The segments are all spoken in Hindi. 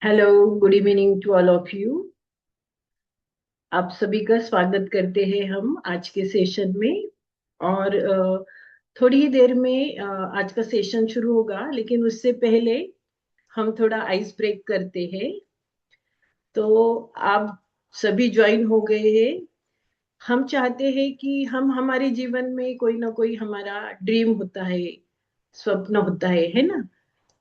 Hello, good evening to all of you. आप सभी का स्वागत करते हैं हम आज के सेशन में। और थोड़ी ही देर में आज का सेशन शुरू होगा, लेकिन उससे पहले हम थोड़ा आइस ब्रेक करते हैं। तो आप सभी ज्वाइन हो गए हैं। हम चाहते हैं कि हम हमारे जीवन में कोई ना कोई हमारा ड्रीम होता है, स्वप्न होता है ना।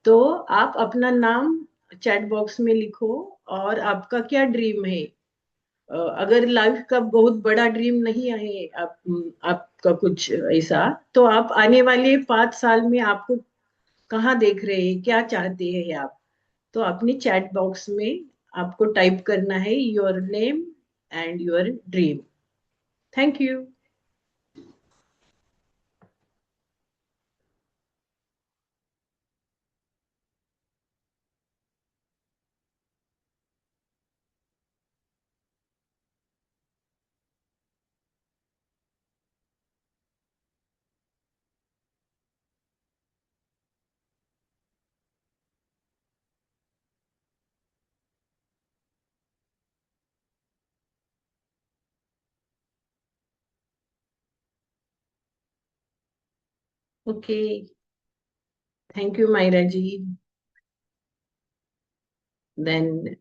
तो आप अपना नाम चैट बॉक्स में लिखो और आपका क्या ड्रीम है। अगर लाइफ का बहुत बड़ा ड्रीम नहीं है आपका कुछ ऐसा, तो आप आने वाले 5 साल में आपको कहाँ देख रहे हैं, क्या चाहते हैं आप। तो अपनी चैट बॉक्स में आपको टाइप करना है your name and your dream. Thank you. Okay, thank you Myra ji. Then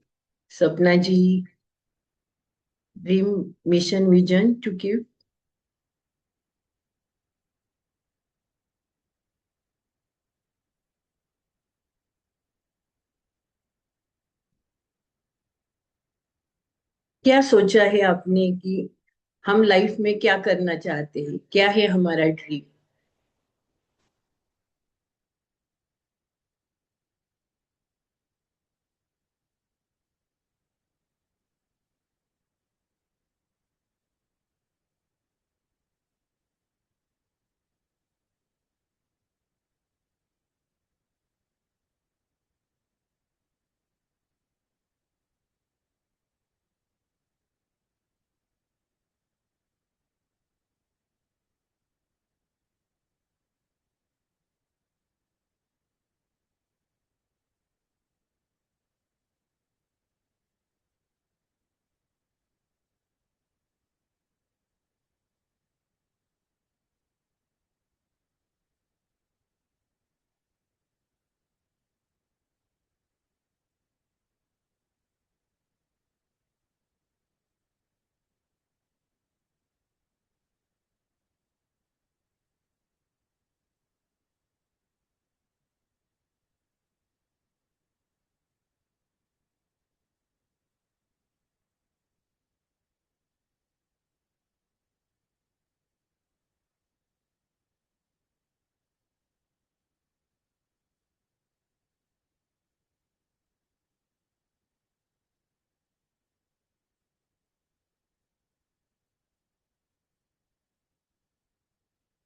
Sapna ji, dream, mission, vision to give. क्या सोचा है आपने कि हम लाइफ में क्या करना चाहते हैं, क्या है हमारा dream.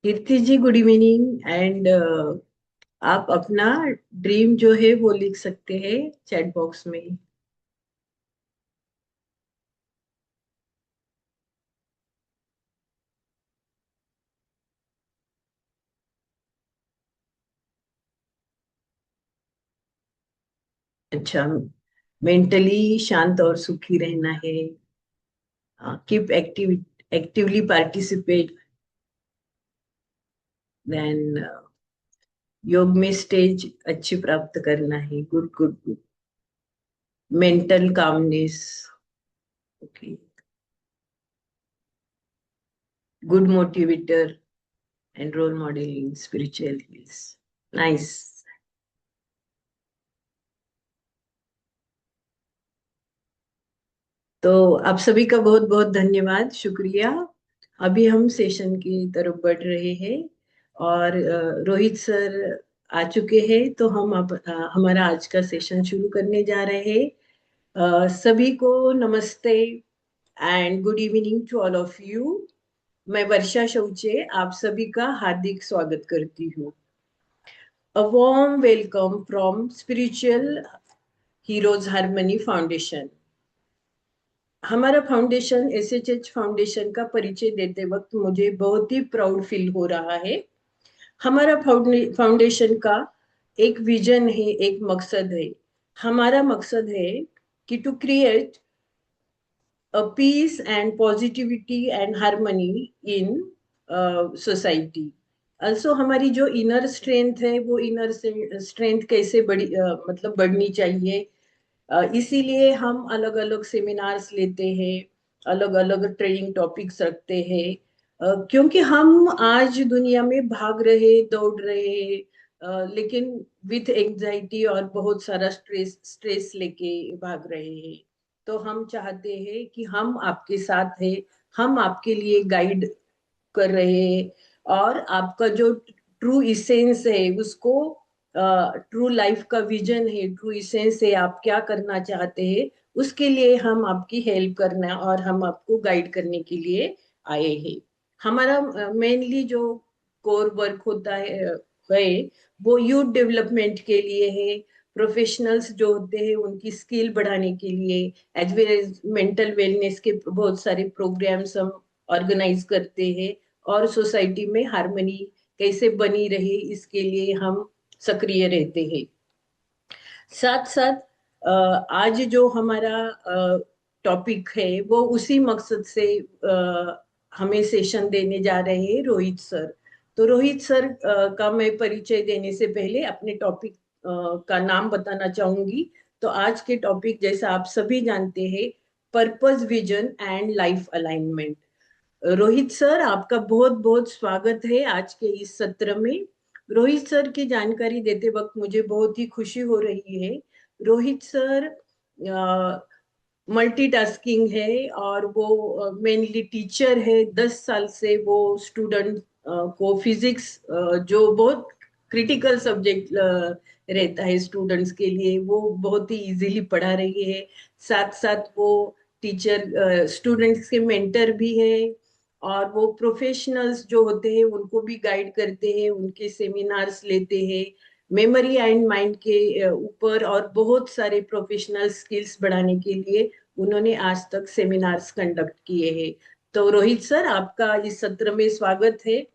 Kirti ji, good evening. And आप अपना ड्रीम जो है वो लिख सकते हैं चैट बॉक्स में। अच्छा, मेंटली शांत और सुखी रहना है। Keep actively participate. देन योग में स्टेज अच्छी प्राप्त करना है। Good good good. Mental calmness. Okay. Good motivator and role model in spiritual hills. Nice. तो आप सभी का बहुत बहुत धन्यवाद, शुक्रिया। अभी हम सेशन की तरफ बढ़ रहे हैं और रोहित सर आ चुके हैं, तो हम अब हमारा आज का सेशन शुरू करने जा रहे हैं। सभी को नमस्ते and good evening to all of you. मैं वर्षा शौचे आप सभी का हार्दिक स्वागत करती हूँ। A warm welcome from spiritual heroes harmony foundation. हमारा फाउंडेशन एसएचएच फाउंडेशन का परिचय देते वक्त मुझे बहुत ही प्राउड फील हो रहा है। हमारा फाउंडेशन का एक विजन है, एक मकसद है। हमारा मकसद है कि to create a peace and positivity and harmony in society. Also हमारी जो इनर स्ट्रेंथ है वो इनर स्ट्रेंथ कैसे मतलब बढ़नी चाहिए, इसीलिए हम अलग अलग सेमिनार्स लेते हैं, अलग अलग ट्रेनिंग टॉपिक्स रखते हैं, क्योंकि हम आज दुनिया में भाग रहे दौड़ रहे, लेकिन विथ एंजाइटी और बहुत सारा स्ट्रेस स्ट्रेस लेके भाग रहे हैं। तो हम चाहते हैं कि हम आपके साथ हैं, हम आपके लिए गाइड कर रहे हैं, और आपका जो ट्रू इसेंस है उसको, ट्रू लाइफ का विजन है, ट्रू इसेंस है, आप क्या करना चाहते हैं, उसके लिए हम आपकी हेल्प करना और हम आपको गाइड करने के लिए आए हैं। हमारा मेनली जो कोर वर्क होता है वो यूथ डेवलपमेंट के लिए है, प्रोफेशनल्स जो होते हैं उनकी स्किल बढ़ाने के लिए, as well as mental wellness के बहुत सारे प्रोग्राम्स हम ऑर्गेनाइज करते हैं, और सोसाइटी में हार्मनी कैसे बनी रहे इसके लिए हम सक्रिय रहते हैं। साथ साथ आज जो हमारा टॉपिक है वो उसी मकसद से हमें सेशन देने जा रहे हैं रोहित सर। तो रोहित सर का मैं परिचय देने से पहले अपने टॉपिक का नाम बताना चाहूंगी। तो आज के टॉपिक, जैसा आप सभी जानते हैं, purpose, vision and life alignment. Rohit sir, आपका बहुत बहुत स्वागत है आज के इस सत्र में। रोहित सर की जानकारी देते वक्त मुझे बहुत ही खुशी हो रही है। रोहित सर मल्टीटास्किंग है, और वो मेनली टीचर है। 10 साल से वो स्टूडेंट को फिजिक्स, जो बहुत क्रिटिकल सब्जेक्ट रहता है स्टूडेंट्स के लिए, वो बहुत ही इजीली पढ़ा रही है। साथ साथ वो टीचर स्टूडेंट्स के मेंटर भी है, और वो प्रोफेशनल्स जो होते हैं उनको भी गाइड करते हैं, उनके सेमिनार्स लेते हैं मेमोरी एंड माइंड के ऊपर, और बहुत सारे प्रोफेशनल स्किल्स बढ़ाने के लिए उन्होंने आज तक सेमिनार्स कंडक्ट किए हैं। तो रोहित सर, आपका इस सत्र में स्वागत है।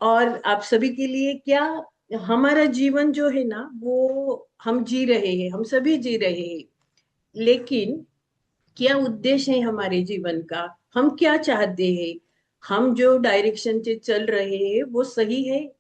और आप सभी के लिए क्या, हमारा जीवन जो है ना वो हम जी रहे हैं, हम सभी जी रहे हैं, लेकिन क्या उद्देश्य है हमारे जीवन का, हम क्या चाहते हैं, हम जो डायरेक्शन से चल रहे हैं वो सही है,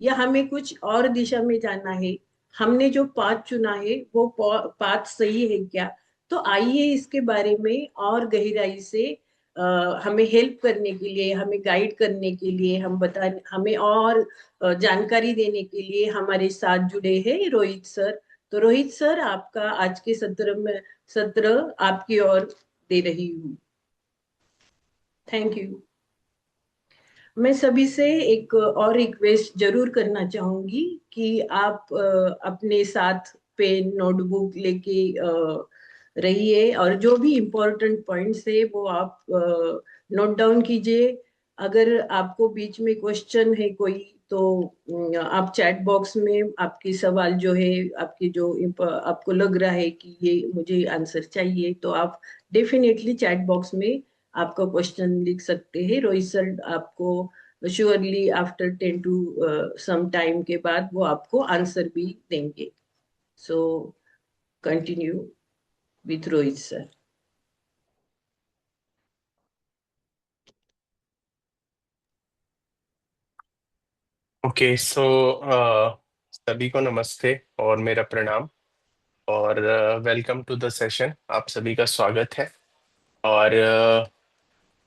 या हमें कुछ और दिशा में जाना है, हमने जो पाथ चुना है वो पाथ सही है क्या। तो आइए इसके बारे में और गहराई से हमें हेल्प करने के लिए, हमें गाइड करने के लिए, हमें और जानकारी देने के लिए हमारे साथ जुड़े हैं रोहित सर। तो रोहित सर, आपका आज के सत्र आपकी ओर दे रही हूँ। Thank you. मैं सभी से एक और रिक्वेस्ट जरूर करना चाहूंगी कि आप अपने साथ पेन नोटबुक लेके रहिए, और जो भी इम्पोर्टेंट पॉइंट्स है वो आप नोट डाउन कीजिए। अगर आपको बीच में क्वेश्चन है कोई, तो आप चैट बॉक्स में आपकी सवाल जो है, आपकी जो आपको लग रहा है कि ये मुझे आंसर चाहिए, तो आप डेफिनेटली चैट बॉक्स में आपका क्वेश्चन लिख सकते हैं। रोहित सर आपको surely after 10 to some time के बाद वो आपको आंसर भी देंगे। So continue with Rohit sir. Okay so सभी को नमस्ते और मेरा प्रणाम और वेलकम टू द सेशन। आप सभी का स्वागत है। और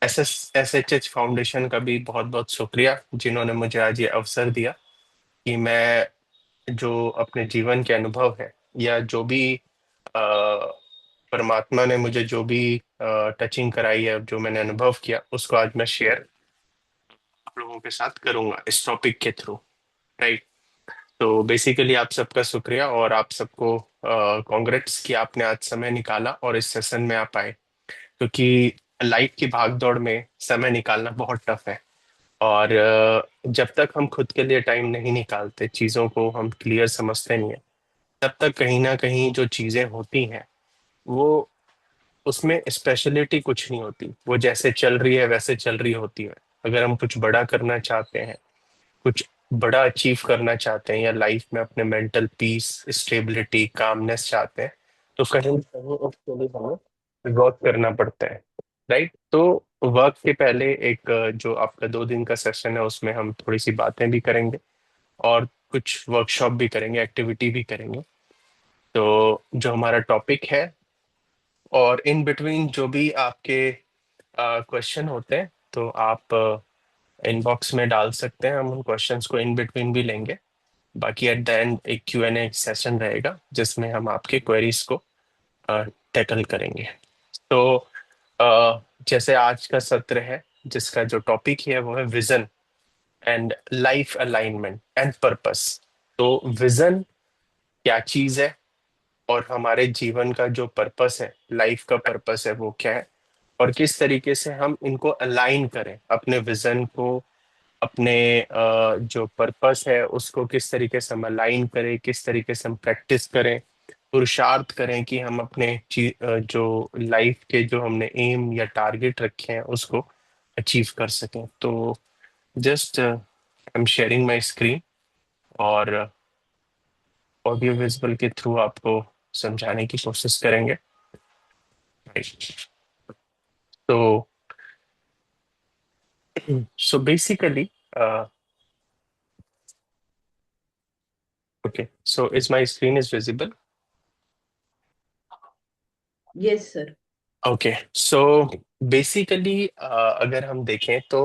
एस एच फाउंडेशन का भी बहुत बहुत शुक्रिया जिन्होंने मुझे आज ये अवसर दिया कि मैं जो अपने जीवन के अनुभव है या जो भी परमात्मा ने मुझे जो भी टचिंग कराई है, जो मैंने अनुभव किया, उसको आज मैं शेयर आप लोगों के साथ करूंगा इस टॉपिक के थ्रू। राइट। तो बेसिकली आप सबका शुक्रिया और आप सबको कॉन्ग्रेट्स कि आपने आज समय निकाला और इस सेशन में आप आए, क्योंकि लाइफ की भागदौड़ में समय निकालना बहुत टफ है। और जब तक हम खुद के लिए टाइम नहीं निकालते, चीज़ों को हम क्लियर समझते नहीं है, तब तक कहीं ना कहीं जो चीज़ें होती हैं वो उसमें स्पेशलिटी कुछ नहीं होती, वो जैसे चल रही है वैसे चल रही होती है। अगर हम कुछ बड़ा करना चाहते हैं, कुछ बड़ा अचीव करना चाहते हैं या लाइफ में अपने मेंटल पीस, स्टेबिलिटी, कामनेस चाहते हैं, तो कहीं ना कहीं उसके लिए हमें वर्क करना पड़ता है। राइट। तो वर्क के पहले एक जो आपका 2 दिन का सेशन है उसमें हम थोड़ी सी बातें भी करेंगे और कुछ वर्कशॉप भी करेंगे, एक्टिविटी भी करेंगे। तो जो हमारा टॉपिक है, और इन बिटवीन जो भी आपके क्वेश्चन होते हैं तो आप इनबॉक्स में डाल सकते हैं, हम उन क्वेश्चंस को इन बिटवीन भी लेंगे। बाकी एट द एंड एक Q&A सेशन रहेगा जिसमें हम आपके क्वेरीज को टैकल करेंगे। तो जैसे आज का सत्र है जिसका जो टॉपिक है वो है vision and life alignment and purpose. तो विजन क्या चीज है और हमारे जीवन का जो पर्पस है, लाइफ का पर्पस है, वो क्या है, और किस तरीके से हम इनको अलाइन करें, अपने विजन को अपने जो पर्पस है उसको किस तरीके से हम अलाइन करें, किस तरीके से हम प्रैक्टिस करें, पुरुषार्थ करें कि हम अपने जो लाइफ के जो हमने एम या टारगेट रखे हैं उसको अचीव कर सकें। तो just I am sharing my screen और ऑडियो विजुअल के थ्रू आपको समझाने की कोशिश करेंगे। तो so basically okay, so is my screen is visible? Yes sir. Okay, so basically अगर हम देखें तो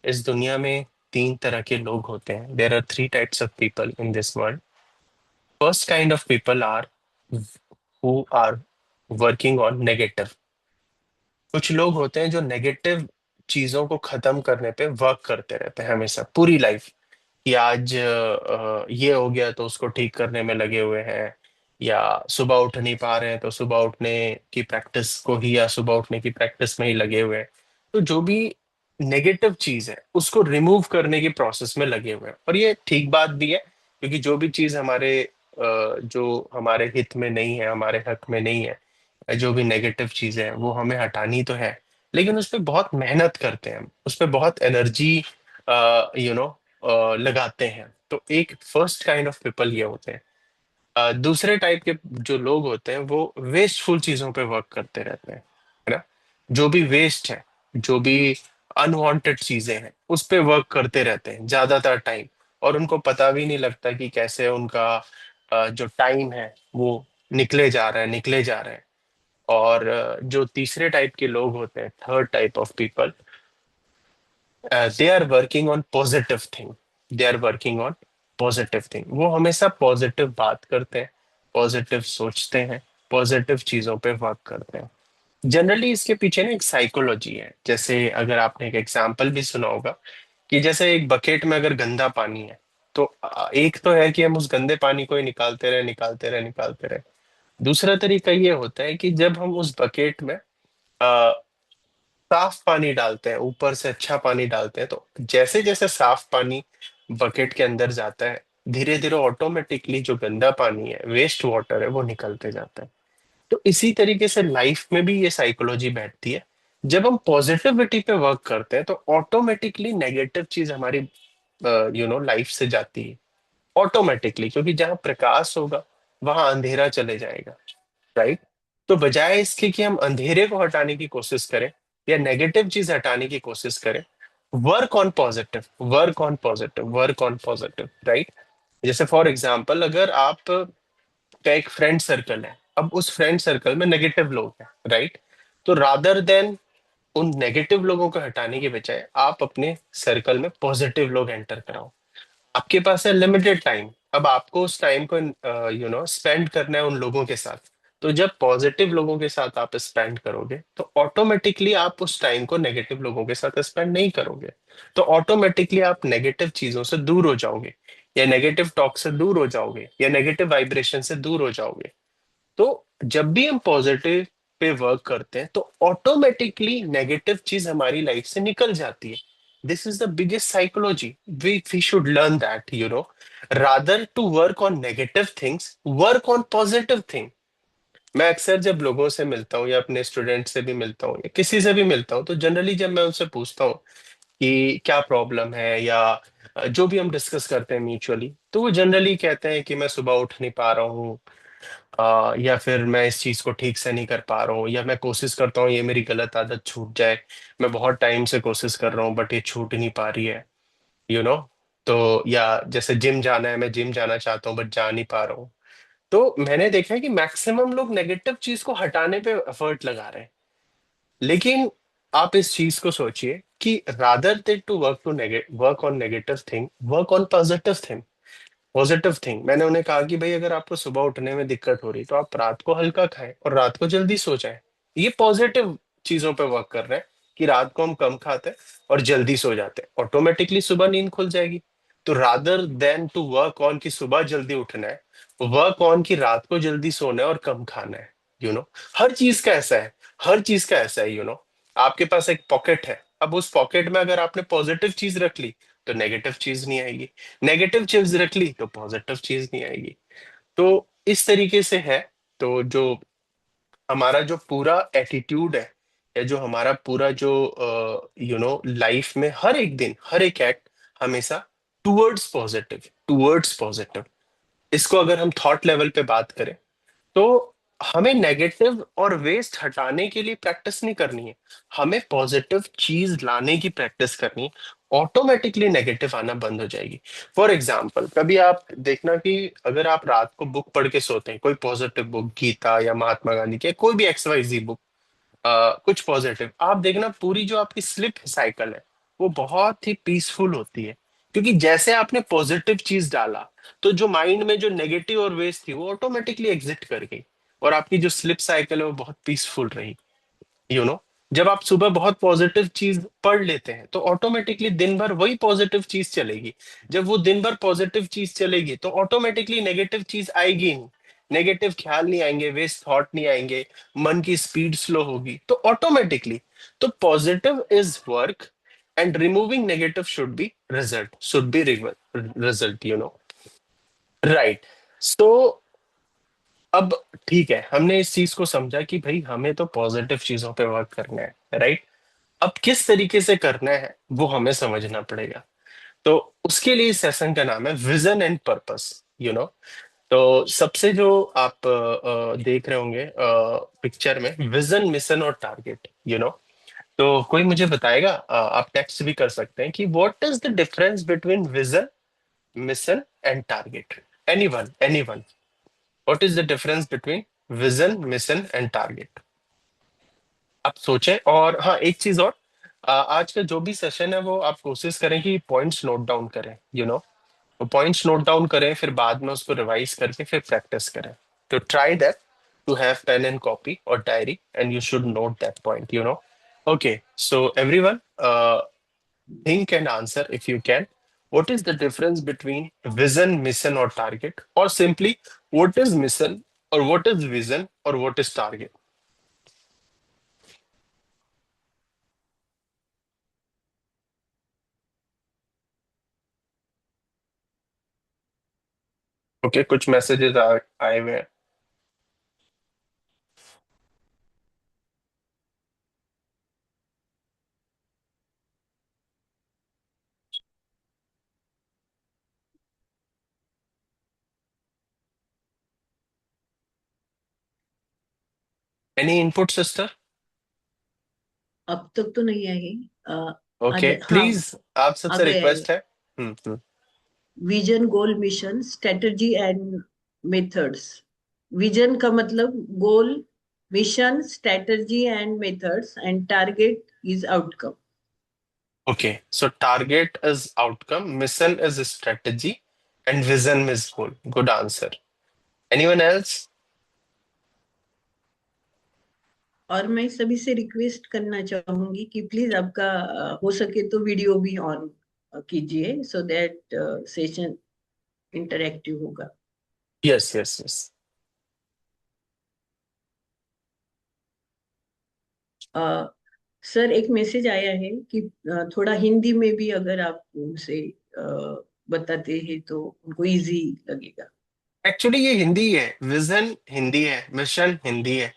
इस दुनिया में 3 तरह के लोग होते हैं। There are 3 types of people in this world. First kind of people are who are working on negative. कुछ लोग होते हैं जो नेगेटिव चीजों को खत्म करने पे वर्क करते रहते हैं हमेशा पूरी लाइफ, कि आज ये हो गया तो उसको ठीक करने में लगे हुए हैं, या सुबह उठ नहीं पा रहे हैं तो सुबह उठने की प्रैक्टिस को ही, या सुबह उठने की प्रैक्टिस में ही लगे हुए हैं। तो जो भी नेगेटिव चीज है उसको रिमूव करने की प्रोसेस में लगे हुए हैं, और ये ठीक बात भी है क्योंकि जो भी चीज जो हमारे हित में नहीं है, हमारे हक में नहीं है, जो भी नेगेटिव चीजें हैं वो हमें हटानी तो है, लेकिन उस पर बहुत मेहनत करते हैं हम, उस पर बहुत एनर्जी यू नो लगाते हैं। तो एक फर्स्ट काइंड ऑफ पीपल ये होते हैं। दूसरे टाइप के जो लोग होते हैं वो वेस्टफुल चीजों पे वर्क करते रहते हैं, है ना। जो भी वेस्ट है, जो भी अनवांटेड चीजें हैं उस पे वर्क करते रहते हैं ज्यादातर टाइम, और उनको पता भी नहीं लगता कि कैसे उनका जो टाइम है वो निकले जा रहा है, निकले जा रहा है। और जो तीसरे टाइप के लोग होते हैं, third type of people, they are working on positive thing. They are working on positive thing. वो हमेशा पॉजिटिव बात करते हैं, पॉजिटिव सोचते हैं, पॉजिटिव चीजों पे वर्क करते हैं। जनरली इसके पीछे ना एक साइकोलॉजी है। जैसे अगर आपने एक एग्जाम्पल भी सुना होगा कि जैसे एक बकेट में अगर गंदा पानी है तो एक तो है कि हम उस गंदे पानी को ही निकालते रहे, निकालते रहे, निकालते रहे। दूसरा तरीका ये होता है कि जब हम उस बकेट में साफ पानी डालते हैं, ऊपर से अच्छा पानी डालते हैं, तो जैसे जैसे साफ पानी बकेट के अंदर जाता है, धीरे धीरे ऑटोमेटिकली जो गंदा पानी है, वेस्ट वाटर है, वो निकलते जाता है। तो इसी तरीके से लाइफ में भी ये साइकोलॉजी बैठती है। जब हम पॉजिटिविटी पे वर्क करते हैं तो ऑटोमेटिकली नेगेटिव चीज हमारी लाइफ से जाती है ऑटोमेटिकली, क्योंकि जहां प्रकाश होगा वहां अंधेरा चले जाएगा। राइट। तो बजाय इसके कि हम अंधेरे को हटाने की कोशिश करें या नेगेटिव चीज हटाने की कोशिश करें, work on positive, work on positive, work on positive. Right. जैसे फॉर एग्जाम्पल, अगर आप का एक फ्रेंड सर्कल है, अब उस फ्रेंड सर्कल में नेगेटिव लोग हैं, राइट। तो रादर देन उन नेगेटिव लोगों को हटाने के बजाय आप अपने सर्कल में पॉजिटिव लोग एंटर कराओ। आपके पास है लिमिटेड टाइम, अब आपको उस टाइम को स्पेंड करना है उन लोगों के साथ। तो जब पॉजिटिव लोगों के साथ आप स्पेंड करोगे तो ऑटोमेटिकली आप उस टाइम को नेगेटिव लोगों के साथ स्पेंड नहीं करोगे। तो ऑटोमेटिकली आप नेगेटिव चीजों से दूर हो जाओगे, या नेगेटिव टॉक से दूर हो जाओगे, या नेगेटिव वाइब्रेशन से दूर हो जाओगे। तो जब भी हम पॉजिटिव पे वर्क करते हैं तो ऑटोमेटिकली नेगेटिव चीज हमारी लाइफ से निकल जाती है। This is the biggest psychology. We should learn that, rather to work on negative things, work on positive thing. मैं अक्सर जब लोगों से मिलता हूँ या अपने स्टूडेंट से भी मिलता हूँ या किसी से भी मिलता हूँ, तो जनरली जब मैं उनसे पूछता हूँ कि क्या प्रॉब्लम है, या जो भी हम डिस्कस करते हैं म्यूचुअली, तो वो जनरली कहते हैं कि मैं सुबह उठ नहीं पा रहा हूँ, या फिर मैं इस चीज को ठीक से नहीं कर पा रहा हूँ, या मैं कोशिश करता हूँ ये मेरी गलत आदत छूट जाए, मैं बहुत टाइम से कोशिश कर रहा हूँ बट ये छूट नहीं पा रही है, यू नो। तो या जैसे जिम जाना है, मैं जिम जाना चाहता हूँ बट जा नहीं पा रहा हूँ। तो मैंने देखा है कि मैक्सिमम लोग नेगेटिव चीज को हटाने पे एफर्ट लगा रहे हैं। लेकिन आप इस चीज को सोचिए कि rather than to work on negative thing, work on positive thing. Positive thing, मैंने उन्हें कहा कि भाई अगर आपको सुबह उठने में दिक्कत हो रही तो आप रात को हल्का खाएं और रात को जल्दी सो जाएं। ये पॉजिटिव चीजों पे वर्क कर रहे हैं कि रात को हम कम खाते हैं और जल्दी सो जाते हैं, ऑटोमेटिकली सुबह नींद खुल जाएगी। तो rather than to work on कि सुबह जल्दी उठना है, वर्क ऑन कि रात को जल्दी सोना है और कम खाना है, यू नो। हर चीज का ऐसा है, हर चीज का ऐसा है, यू नो। आपके पास एक पॉकेट है, अब उस पॉकेट में अगर आपने पॉजिटिव चीज रख ली तो नेगेटिव चीज नहीं आएगी, नेगेटिव चीज रख ली तो पॉजिटिव चीज नहीं आएगी। तो इस तरीके से है। तो जो हमारा जो पूरा एटीट्यूड है, या जो हमारा पूरा जो लाइफ में हर एक दिन हर एक एक्ट हमेशा टूवर्ड्स पॉजिटिव, टूवर्ड्स पॉजिटिव। इसको अगर हम थॉट लेवल पे बात करें तो हमें नेगेटिव और वेस्ट हटाने के लिए प्रैक्टिस नहीं करनी है, हमें पॉजिटिव चीज लाने की प्रैक्टिस करनी है। ऑटोमेटिकली नेगेटिव आना बंद हो जाएगी। फॉर एग्जाम्पल, कभी आप देखना कि अगर आप रात को बुक पढ़ के सोते हैं, कोई पॉजिटिव बुक, गीता या महात्मा गांधी की, कोई भी XYZ बुक, कुछ पॉजिटिव, आप देखना पूरी जो आपकी स्लिप साइकिल है वो बहुत ही पीसफुल होती है। क्योंकि जैसे आपने पॉजिटिव चीज डाला तो जो माइंड में जो नेगेटिव और वेस्ट थी वो ऑटोमेटिकली एग्जिट कर गई, और आपकी जो स्लिप साइकिल है वो बहुत पीसफुल रही, यू नो। जब आप सुबह बहुत पॉजिटिव चीज पढ़ लेते हैं तो ऑटोमेटिकली दिन भर वही पॉजिटिव चीज चलेगी। जब वो दिन भर पॉजिटिव चीज चलेगी तो ऑटोमेटिकली नेगेटिव चीज आएगी ही नहीं, नेगेटिव ख्याल नहीं आएंगे, वेस्ट थॉट नहीं आएंगे, मन की स्पीड स्लो होगी तो ऑटोमेटिकली। तो positive is work and removing negative should be result, you know. Right. So अब ठीक है, हमने इस चीज को समझा कि भाई हमें तो पॉजिटिव चीजों पे वर्क करना है, राइट। अब किस तरीके से करना है वो हमें समझना पड़ेगा। तो उसके लिए इस सेशन का नाम है vision and purpose, you know. तो सबसे जो आप देख रहे होंगे पिक्चर में, विजन, मिशन और टारगेट, यू नो। तो कोई मुझे बताएगा, आप टेक्स्ट भी कर सकते हैं, कि what is the difference between vision, mission and target. Anyone, anyone, what is the difference between vision, mission and target. आप सोचें। और हाँ, एक चीज और, आज का जो भी सेशन है वो आप कोशिश करें कि पॉइंट्स नोट डाउन करें, यू नो। तो पॉइंट्स नोट डाउन करें, फिर बाद में उसको रिवाइज करके फिर प्रैक्टिस करें। तो try that to have pen and copy और diary and you should note that point, you know. Okay, so everyone, think and answer if you can. What is the difference between vision, mission, or target? Or simply, what is mission, or what is vision, or what is target? Okay, कुछ मैसेजेस आए हुए हैं। Any input sister? अब तक तो नहीं आई। ओके, हाँ, प्लीज, आप आ सबसे गया है। रिक्वेस्ट है। Vision, goal, mission, strategy and methods. Vision का मतलब goal, mission, strategy and methods, and target is outcome. Okay, so target is outcome, mission is strategy, and vision is goal. Good answer. Anyone else? और मैं सभी से रिक्वेस्ट करना चाहूंगी कि प्लीज आपका हो सके तो वीडियो भी ऑन कीजिए, सो दैट सेशन इंटरेक्टिव होगा। Yes, yes, yes. सर, एक मैसेज आया है कि थोड़ा हिंदी में भी अगर आप उनसे बताते हैं तो उनको इजी लगेगा। एक्चुअली ये हिंदी है, विजन हिंदी है, मिशन हिंदी है,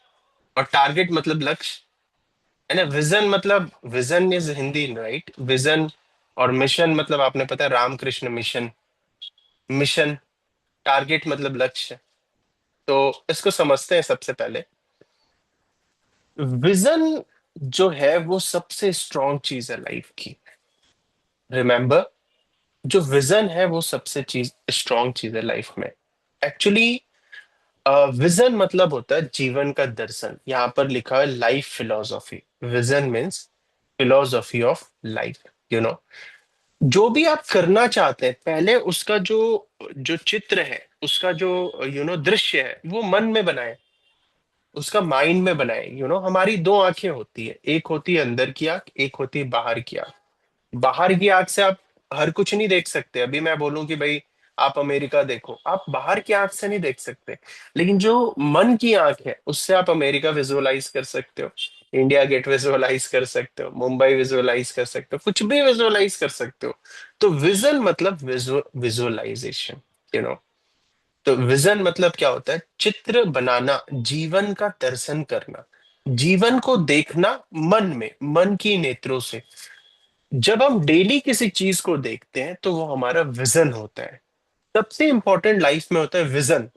और टारगेट मतलब लक्ष्य, है ना। विजन मतलब, vision is Hindi, right. Vision और मिशन मतलब आपने पता है, रामकृष्ण मिशन। मिशन, टारगेट मतलब लक्ष्य। तो इसको समझते हैं सबसे पहले। विजन जो है वो सबसे स्ट्रॉन्ग चीज है लाइफ की। रिमेंबर, जो विजन है वो सबसे चीज स्ट्रॉन्ग चीज है लाइफ में। एक्चुअली विजन मतलब होता है जीवन का दर्शन। यहाँ पर लिखा है life philosophy. Vision means philosophy of life. You know, जो भी आप करना चाहते हैं, पहले उसका जो जो चित्र है, उसका जो दृश्य है, वो मन में बनाए, उसका माइंड में बनाए। हमारी दो आंखें होती है, एक होती है अंदर की आंख, एक होती है बाहर की आंख। बाहर की आंख से आप हर कुछ नहीं देख सकते। अभी मैं बोलूं कि भाई आप अमेरिका देखो, आप बाहर की आंख से नहीं देख सकते। लेकिन जो मन की आंख है, उससे आप अमेरिका विजुअलाइज कर सकते हो, इंडिया गेट विजुअलाइज कर सकते हो, मुंबई विजुअलाइज कर सकते हो, कुछ भी विजुअलाइज कर सकते हो। तो विजन मतलब विजुअलाइजेशन। यू नो, तो विजन मतलब क्या होता है? चित्र बनाना, जीवन का दर्शन करना, जीवन को देखना मन में, मन की नेत्रों से। जब हम डेली किसी चीज को देखते हैं तो वो हमारा विजन होता है। सबसे इंपॉर्टेंट लाइफ में होता है विजन।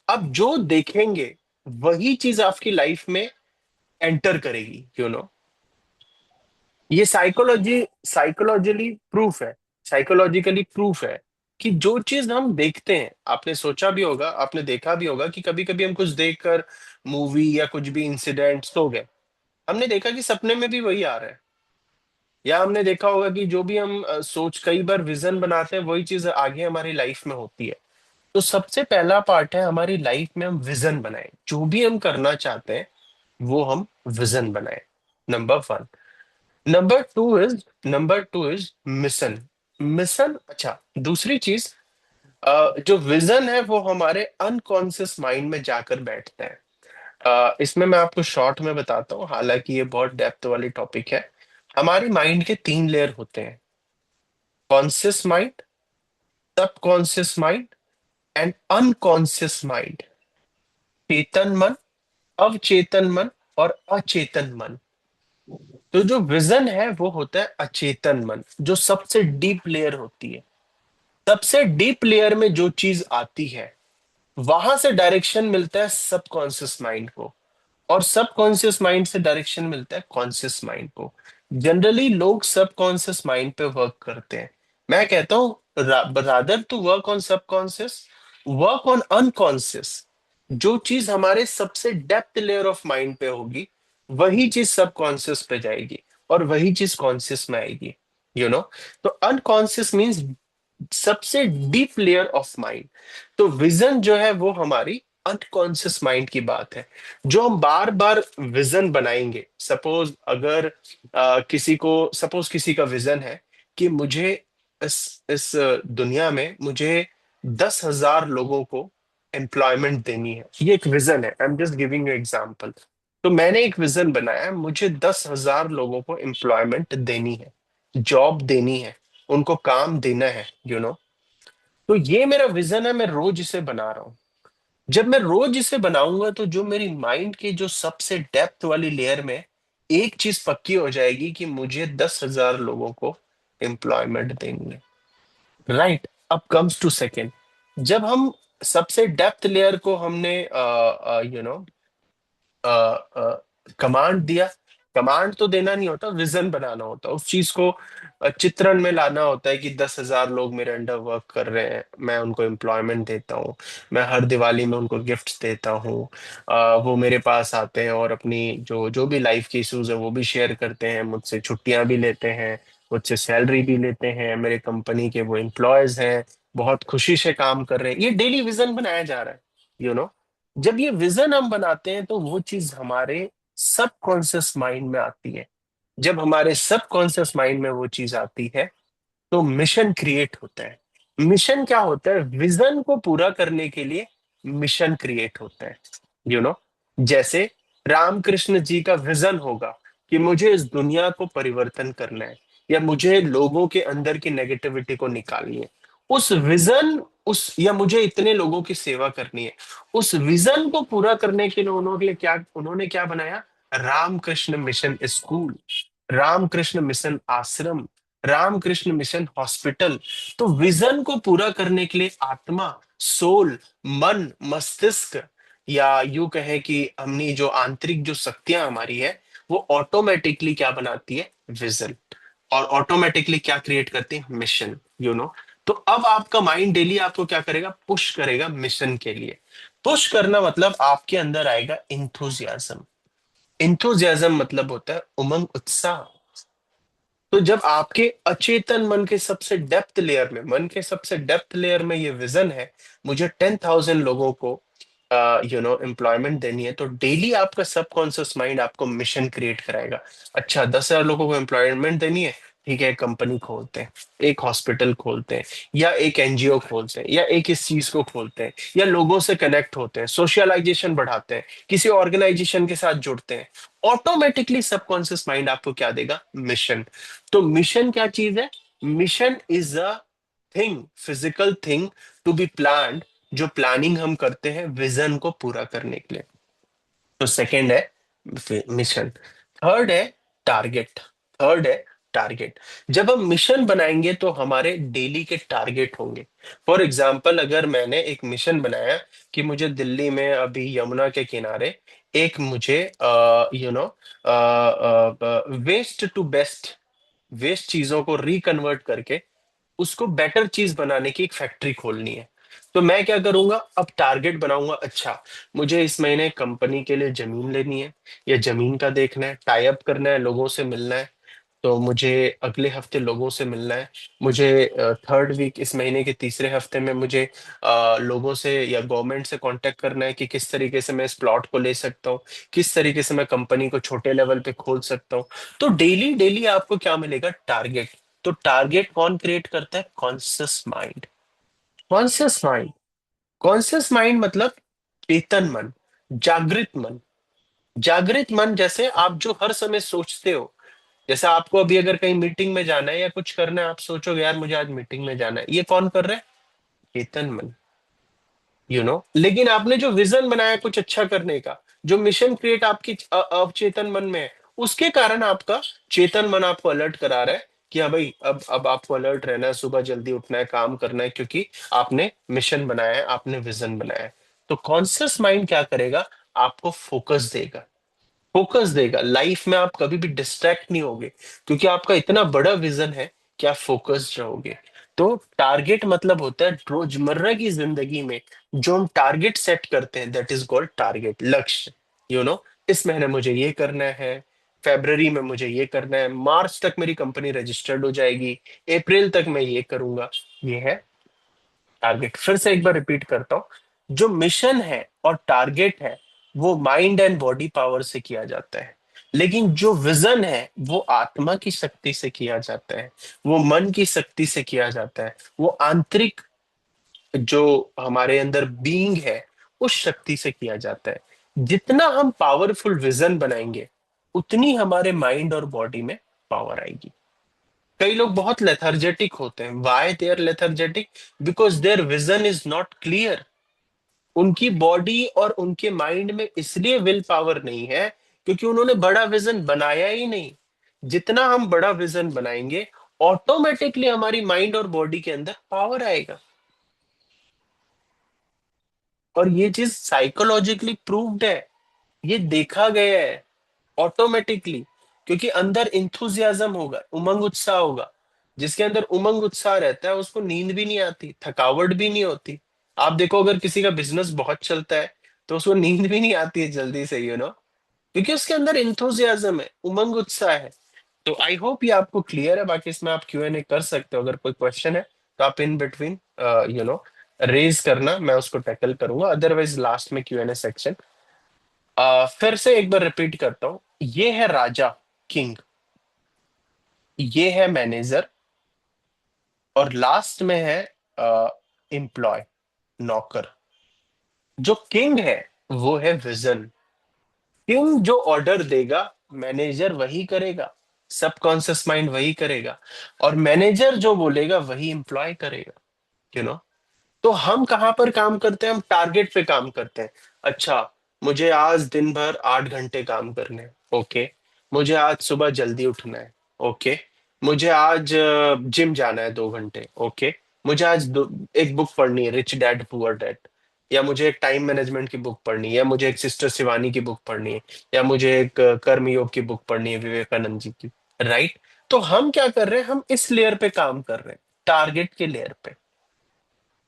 अब जो देखेंगे वही चीज आपकी लाइफ में एंटर करेगी। ये साइकोलॉजिकली प्रूफ है। साइकोलॉजिकली प्रूफ है कि जो चीज हम देखते हैं, आपने सोचा भी होगा, आपने देखा भी होगा कि कभी कभी हम कुछ देखकर, मूवी या कुछ भी इंसिडेंट्स हो गए, हमने देखा कि सपने में भी वही आ रहा है। या हमने देखा होगा कि जो भी हम सोच, कई बार विजन बनाते हैं, वही चीज आगे हमारी लाइफ में होती है। तो सबसे पहला पार्ट है हमारी लाइफ में हम विजन बनाए, जो भी हम करना चाहते हैं वो हम विजन बनाए। Number one. Number two is mission. Mission, अच्छा, दूसरी चीज, जो विजन है वो हमारे अनकॉन्शियस माइंड में जाकर बैठता है। इसमें मैं आपको शॉर्ट में बताता हूँ, हालांकि ये बहुत डेप्थ वाली टॉपिक है। हमारे माइंड के तीन लेयर होते हैं: conscious mind, subconscious mind and unconscious mind. चेतन मन, अवचेतन मन और अचेतन मन। तो जो विजन है वो होता है अचेतन मन, जो सबसे डीप लेयर होती है। सबसे डीप लेयर में जो चीज आती है, वहां से डायरेक्शन मिलता है सबकॉन्शियस माइंड को, और सबकॉन्शियस माइंड से डायरेक्शन मिलता है कॉन्शियस माइंड को। जनरली लोग सबकॉन्शियस माइंड पे वर्क करते हैं। मैं कहता हूं rather to work on subconscious, work on unconscious. जो चीज हमारे सबसे डेप्थ लेयर ऑफ माइंड पे होगी, वही चीज सबकॉन्शियस पे जाएगी, और वही चीज कॉन्शियस में आएगी। यू नो, तो अनकॉन्शियस मीन्स सबसे डीप लेयर ऑफ माइंड। तो विजन जो है वो हमारी अनकॉन्शियस माइंड की बात है, जो हम बार बार विजन बनाएंगे। सपोज अगर किसी का विजन है कि मुझे इस दुनिया में मुझे 10,000 लोगों को एम्प्लॉयमेंट देनी है। ये एक विजन है, I am just giving you example. तो मैंने एक विजन बनाया है, मुझे 10,000 लोगों को एम्प्लॉयमेंट देनी है, जॉब देनी है, उनको काम देना है। तो ये मेरा विजन है, मैं रोज इसे बना रहा हूँ। जब मैं रोज इसे बनाऊंगा तो जो मेरी माइंड की जो सबसे डेप्थ वाली लेयर में एक चीज पक्की हो जाएगी कि मुझे 10,000 लोगों को एम्प्लॉयमेंट देनी है। राइट, अब कम्स टू सेकेंड। जब हम सबसे डेप्थ लेयर को हमने कमांड दिया। कमांड तो देना नहीं होता, विजन बनाना होता है, उस चीज को चित्रण में लाना होता है कि 10,000 लोग मेरे अंडर वर्क कर रहे हैं, मैं उनको एम्प्लॉयमेंट देता हूँ, मैं हर दिवाली में उनको गिफ्ट्स देता हूँ। वो मेरे पास आते हैं और अपनी जो जो भी लाइफ की इश्यूज है वो भी शेयर करते हैं, मुझसे छुट्टियां भी लेते हैं, मुझसे सैलरी भी लेते हैं, मेरे कंपनी के वो एम्प्लॉयज हैं, बहुत खुशी से काम कर रहे हैं। ये डेली विजन बनाया जा रहा है। यू नो, जब ये विजन हम बनाते हैं तो वो चीज हमारे सबकॉन्शियस माइंड में आती है। जब हमारे सबकॉन्शियस माइंड में वो चीज आती है तो मिशन क्रिएट होता है। मिशन क्या होता है? विजन को पूरा करने के लिए मिशन क्रिएट होता है। यू नो, जैसे रामकृष्ण जी का विजन होगा कि मुझे इस दुनिया को परिवर्तन करना है, या मुझे लोगों के अंदर की नेगेटिविटी को निकालनी है। उस विजन, उस या मुझे इतने लोगों की सेवा करनी है, उस विजन को पूरा करने के लिए उन्होंने क्या बनाया? Ramakrishna mission school, Ramakrishna mission ashram, Ramakrishna mission hospital. तो विजन को पूरा करने के लिए आत्मा, सोल, मन, मस्तिष्क, या यूं कहे कि हमनी जो आंतरिक जो शक्तियां हमारी है, वो ऑटोमेटिकली क्या बनाती है, विजन। और ऑटोमेटिकली क्या क्रिएट करती है, मिशन, तो अब आपका माइंड डेली आपको क्या करेगा, पुश करेगा मिशन के लिए। पुश करना मतलब आपके अंदर आएगा इंथुजियाज्म। इंथुजियाज्म मतलब होता है उमंग, उत्साह। तो जब आपके अचेतन मन के सबसे डेप्थ लेयर में, मन के सबसे डेप्थ लेयर में ये विजन है, मुझे 10,000 लोगों को एम्प्लॉयमेंट देनी है, तो डेली आपका सबकॉन्शियस माइंड आपको मिशन क्रिएट कराएगा। अच्छा, 10,000 लोगों को एम्प्लॉयमेंट देनी है, ठीक है, एक कंपनी खोलते हैं, एक हॉस्पिटल खोलते हैं, या एक एनजीओ खोलते हैं, या एक इस चीज को खोलते हैं, या लोगों से कनेक्ट होते हैं, सोशलाइजेशन बढ़ाते हैं, किसी ऑर्गेनाइजेशन के साथ जुड़ते हैं। ऑटोमेटिकली सबकॉन्शियस माइंड आपको क्या देगा, मिशन। तो मिशन क्या चीज है, mission is a thing, physical thing to be planned, जो प्लानिंग हम करते हैं विजन को पूरा करने के लिए। तो सेकंड है मिशन। थर्ड है टारगेट। थर्ड है टारगेट। जब हम मिशन बनाएंगे तो हमारे डेली के टारगेट होंगे। फॉर एग्जाम्पल, अगर मैंने एक मिशन बनाया कि मुझे दिल्ली में अभी यमुना के किनारे एक मुझे वेस्ट टू बेस्ट, वेस्ट चीजों को रिकन्वर्ट करके उसको बेटर चीज बनाने की एक फैक्ट्री खोलनी है, तो मैं क्या करूंगा, अब टारगेट बनाऊंगा। अच्छा, मुझे इस महीने कंपनी के लिए जमीन लेनी है, या जमीन का देखना है, टाई अप करना है, लोगों से मिलना है, तो मुझे अगले हफ्ते लोगों से मिलना है। मुझे थर्ड वीक, इस महीने के तीसरे हफ्ते में मुझे लोगों से या गवर्नमेंट से कांटेक्ट करना है कि किस तरीके से मैं इस प्लॉट को ले सकता हूँ, किस तरीके से मैं कंपनी को छोटे लेवल पे खोल सकता हूँ। तो डेली डेली आपको क्या मिलेगा, टारगेट। तो टारगेट कौन क्रिएट करता है, conscious mind. Conscious mind. Conscious mind मतलब चेतन मन, जागृत मन। जागृत मन जैसे आप जो हर समय सोचते हो, जैसे आपको अभी अगर कहीं मीटिंग में जाना है या कुछ करना है, आप सोचोगे यार मुझे आज मीटिंग में जाना है, ये कौन कर रहा है, चेतन मन। लेकिन आपने जो विजन बनाया कुछ अच्छा करने का, जो मिशन क्रिएट आपकी अवचेतन मन में है, उसके कारण आपका चेतन मन आपको अलर्ट करा रहा है कि हाँ भाई, अब आपको अलर्ट रहना है, सुबह जल्दी उठना है, काम करना है, क्योंकि आपने मिशन बनाया है, आपने विजन बनाया है। तो कॉन्शियस माइंड क्या करेगा, आपको फोकस देगा। फोकस देगा, लाइफ में आप कभी भी डिस्ट्रैक्ट नहीं होगे, क्योंकि आपका इतना बड़ा विजन है कि आप फोकस्ड रहोगे। तो टारगेट मतलब होता है रोजमर्रा की जिंदगी में जो हम टारगेट सेट करते हैं, दैट इज कॉल्ड टारगेट, लक्ष्य। इस महीने मुझे ये करना है, फेब्रवरी में मुझे ये करना है, मार्च तक मेरी कंपनी रजिस्टर्ड हो जाएगी, अप्रैल तक मैं ये करूंगा। ये है टारगेट। फिर से एक बार रिपीट करता हूं, जो मिशन है और टारगेट है वो माइंड एंड बॉडी पावर से किया जाता है, लेकिन जो विजन है वो आत्मा की शक्ति से किया जाता है, वो मन की शक्ति से किया जाता है, वो आंतरिक जो हमारे अंदर बीइंग है उस शक्ति से किया जाता है। जितना हम पावरफुल विजन बनाएंगे, उतनी हमारे माइंड और बॉडी में पावर आएगी। कई लोग बहुत लेथर्जेटिक होते हैं, why they are lethargic, because their vision is not clear. उनकी बॉडी और उनके माइंड में इसलिए विल पावर नहीं है क्योंकि उन्होंने बड़ा विजन बनाया ही नहीं। जितना हम बड़ा विजन बनाएंगे, ऑटोमेटिकली हमारी माइंड और बॉडी के अंदर पावर आएगा। और ये चीज साइकोलॉजिकली प्रूव्ड है, ये देखा गया है ऑटोमेटिकली। क्योंकि अंदर इंथुजियाज्म होगा, उमंग उत्साह होगा। जिसके अंदर उमंग उत्साह रहता है उसको नींद भी नहीं आती, थकावट भी नहीं होती। आप देखो, अगर किसी का बिजनेस बहुत चलता है तो उसको नींद भी नहीं आती है जल्दी से, क्योंकि उसके अंदर इंथुजियाज्म है, उमंग उत्साह है। तो आई होप ये आपको क्लियर है। बाकी इसमें आप Q&A कर सकते हो, अगर कोई क्वेश्चन है तो आप इन बिटवीन रेज करना, मैं उसको टैकल करूंगा, अदरवाइज लास्ट में Q&A सेक्शन। फिर से एक बार रिपीट करता हूं, ये है राजा, किंग, ये है मैनेजर, और लास्ट में है एम्प्लॉय, नौकर। जो किंग है वो है विजन। किंग जो ऑर्डर देगा, मैनेजर वही करेगा, सबकॉन्शियस माइंड वही करेगा, और मैनेजर जो बोलेगा वही एम्प्लॉय करेगा। यू नो तो हम कहाँ पर काम करते हैं, हम टारगेट पे काम करते हैं। अच्छा, मुझे आज दिन भर 8 घंटे काम करने हैं, ओके। मुझे आज सुबह जल्दी उठना है, ओके। मुझे आज जिम जाना है 2 घंटे, ओके। मुझे आज एक बुक पढ़नी है, रिच डैड पुअर डैड, या मुझे एक टाइम मैनेजमेंट की बुक पढ़नी है, या मुझे एक सिस्टर शिवानी की बुक पढ़नी है, या मुझे एक कर्म योग की बुक पढ़नी है विवेकानंद जी की। राइट। तो हम क्या कर रहे हैं, हम इस लेयर पे काम कर रहे हैं, टारगेट के लेयर पे।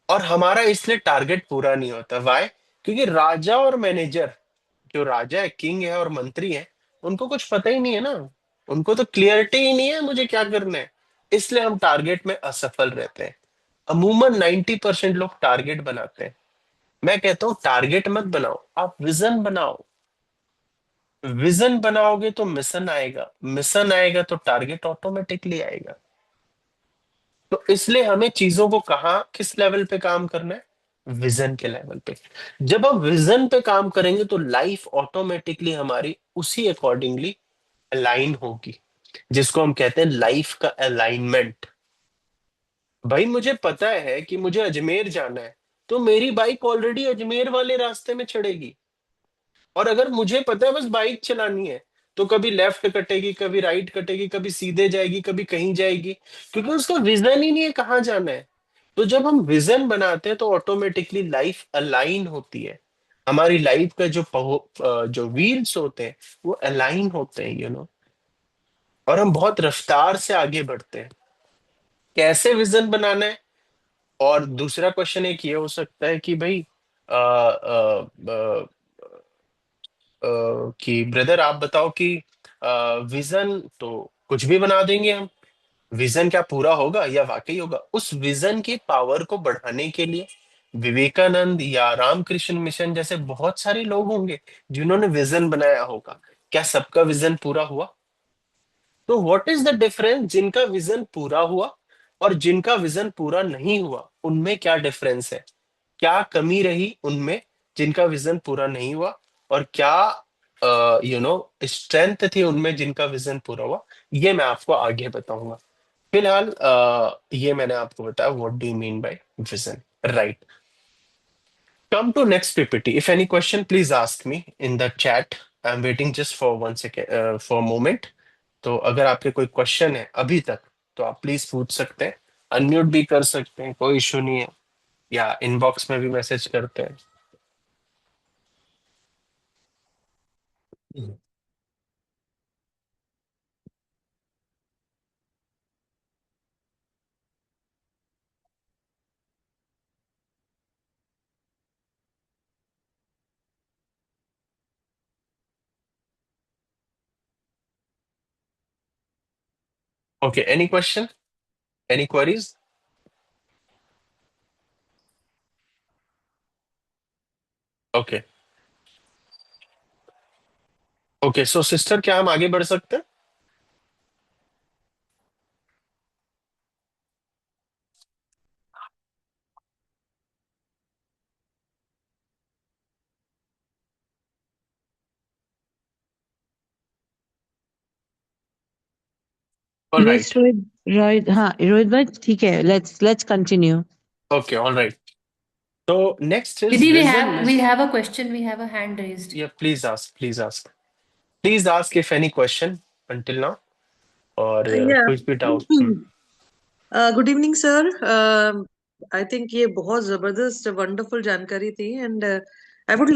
और हमारा इसलिए टारगेट पूरा नहीं होता, वाई? क्योंकि राजा और मैनेजर, जो राजा है, किंग है और मंत्री है, उनको कुछ पता ही नहीं है ना। उनको तो क्लियरिटी ही नहीं है मुझे क्या करना है। इसलिए हम टारगेट में असफल रहते हैं। अमूमन 90% लोग टारगेट बनाते हैं। मैं कहता हूं टारगेट मत बनाओ, आप विजन बनाओ। विजन बनाओगे तो मिशन आएगा, मिशन आएगा तो टारगेट ऑटोमेटिकली आएगा। तो इसलिए हमें चीजों को कहाँ, किस लेवल पे काम करना है? विजन के लेवल पे। जब हम विजन पे काम करेंगे तो लाइफ ऑटोमेटिकली हमारी उसी अकॉर्डिंगली अलाइन होगी, जिसको हम कहते हैं लाइफ का अलाइनमेंट। भाई मुझे पता है कि मुझे अजमेर जाना है, तो मेरी बाइक ऑलरेडी अजमेर वाले रास्ते में चढ़ेगी। और अगर मुझे पता है बस बाइक चलानी है, तो कभी लेफ्ट कटेगी, कभी राइट कटेगी, कभी सीधे जाएगी, कभी कहीं जाएगी, क्योंकि उसका विजन ही नहीं है कहाँ जाना है। तो जब हम विजन बनाते हैं तो ऑटोमेटिकली लाइफ अलाइन होती है। हमारी लाइफ का जो व्हील्स होते हैं वो अलाइन होते हैं, और हम बहुत रफ्तार से आगे बढ़ते हैं। कैसे विजन बनाना है? और दूसरा क्वेश्चन एक ये हो सकता है कि भाई कि ब्रदर आप बताओ कि विजन तो कुछ भी बना देंगे हम, विजन क्या पूरा होगा या वाकई होगा? उस विजन की पावर को बढ़ाने के लिए विवेकानंद या रामकृष्ण मिशन जैसे बहुत सारे लोग होंगे जिन्होंने विजन बनाया होगा। क्या सबका विजन पूरा हुआ? तो व्हाट इज द डिफरेंस, जिनका विजन पूरा हुआ और जिनका विजन पूरा नहीं हुआ, उनमें क्या डिफरेंस है? क्या कमी रही उनमें जिनका विजन पूरा नहीं हुआ, और क्या स्ट्रेंथ थी उनमें जिनका विजन पूरा हुआ? ये मैं आपको आगे बताऊंगा। फिलहाल ये मैंने आपको बताया what do you mean by vision. Right. Come to next PPT. If any question please ask me in the chat. I am waiting just for 1 second, for moment. तो अगर आपके कोई क्वेश्चन है अभी तक, तो आप प्लीज पूछ सकते हैं। अनम्यूट भी कर सकते हैं, कोई इशू नहीं है, या इनबॉक्स में भी मैसेज करते हैं। Okay, any question, any queries? Okay. Okay, so sister क्या हम आगे बढ़ सकते हैं? All yes right. Rohit. Rohit, हाँ रोहित भाई, ठीक है, let's continue. Okay, all right. तो next is Didi, we vision have miss. we have a question. We have a hand raised. या please ask, please ask, please ask if any question until now, और Yeah. कुछ भी doubt. Good evening sir. I think ये बहुत जबरदस्त वंडरफुल जानकारी थी and I would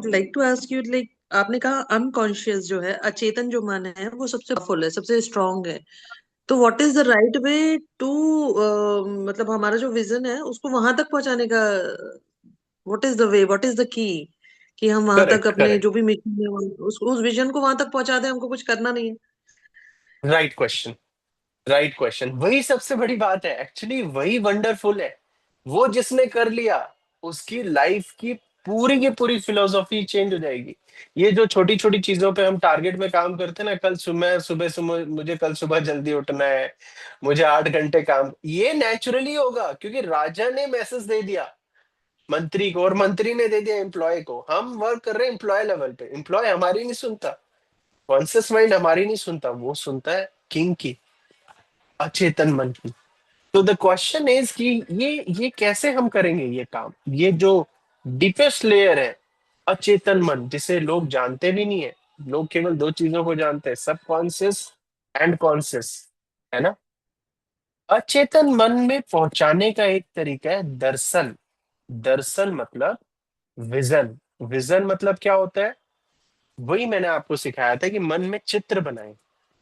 like to ask you, like आपने कहा अनकॉन्शियस जो है, अचेतन जो मन है वो सबसे फुल है, सबसे स्ट्रांग है। तो what is the right way to, मतलब हमारा जो विजन है उसको वहां तक पहुंचाने का, what is the way, what is the key, कि हम वहां तक करेक्ट, अपने करेक्ट। जो भी मिशन है उस विजन को वहां तक पहुंचा दें, हमको कुछ करना नहीं है। Right question, right question. वही सबसे बड़ी बात है, एक्चुअली वही वंडरफुल है। वो जिसने कर लिया, उसकी लाइफ की पूरी फिलोसॉफी चेंज हो जाएगी। ये जो छोटी छोटी चीजों पे हम टारगेट में काम करते हैं ना, कल सुबह सुबह सुबह मुझे कल सुबह जल्दी उठना है, मुझे 8 घंटे काम, ये नेचुरली होगा क्योंकि राजा ने मैसेज दे दिया मंत्री को, और मंत्री ने दे दिया एम्प्लॉय को। हम वर्क कर रहे हैं एम्प्लॉय लेवल पे, एम्प्लॉय हमारी नहीं सुनता, कॉन्सियस माइंड हमारी नहीं सुनता, वो सुनता है किंग की, अचेतन मन की। तो द क्वेश्चन इज कि ये कैसे हम करेंगे ये काम, ये जो डीपेस्ट लेयर है, अचेतन मन, जिसे लोग जानते भी नहीं है। लोग केवल 2 चीजों को जानते हैं, सब कॉन्शियस एंड कॉन्शियस। है ना। अचेतन मन में पहुंचाने का एक तरीका है दर्शन। दर्शन मतलब विजन। विजन मतलब क्या होता है? वही मैंने आपको सिखाया था कि मन में चित्र बनाए।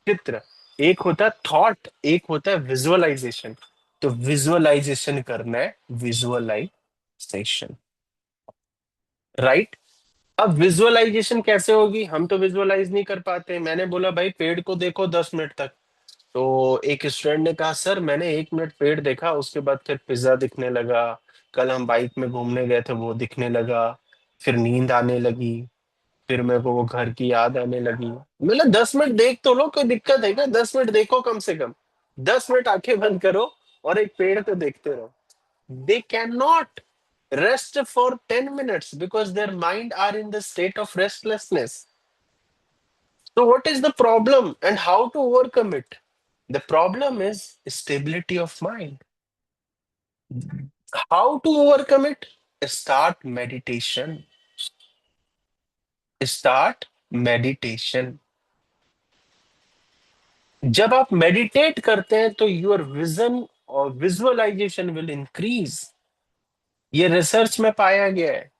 चित्र, एक होता है थॉट, एक होता है विजुअलाइजेशन। तो विजुअलाइजेशन करना है, विजुअलाइजेशन, राइट। अब विजुअलाइजेशन कैसे होगी? हम तो विजुअलाइज नहीं कर पाते। मैंने बोला भाई पेड़ को देखो 10 मिनट तक। तो एक स्टूडेंट ने कहा सर मैंने 1 मिनट पेड़ देखा, उसके बाद फिर पिज्जा दिखने लगा, कल हम बाइक में घूमने गए थे वो दिखने लगा, फिर नींद आने लगी, फिर मेरे को वो घर की याद आने लगी। मतलब 10 मिनट देख तो लो, कोई दिक्कत है क्या? 10 मिनट देखो कम से कम। 10 मिनट आंखें बंद करो और एक पेड़ को देखते रहो। They can not rest for 10 minutes because their mind are in the state of restlessness. So what is the problem and how to overcome it? The problem is stability of mind. How to overcome it? Start meditation. Start meditation. जब आप मेडिटेट करते हैं तो योर विजन और विजुअलाइजेशन विल इंक्रीज। ये रिसर्च में पाया गया है।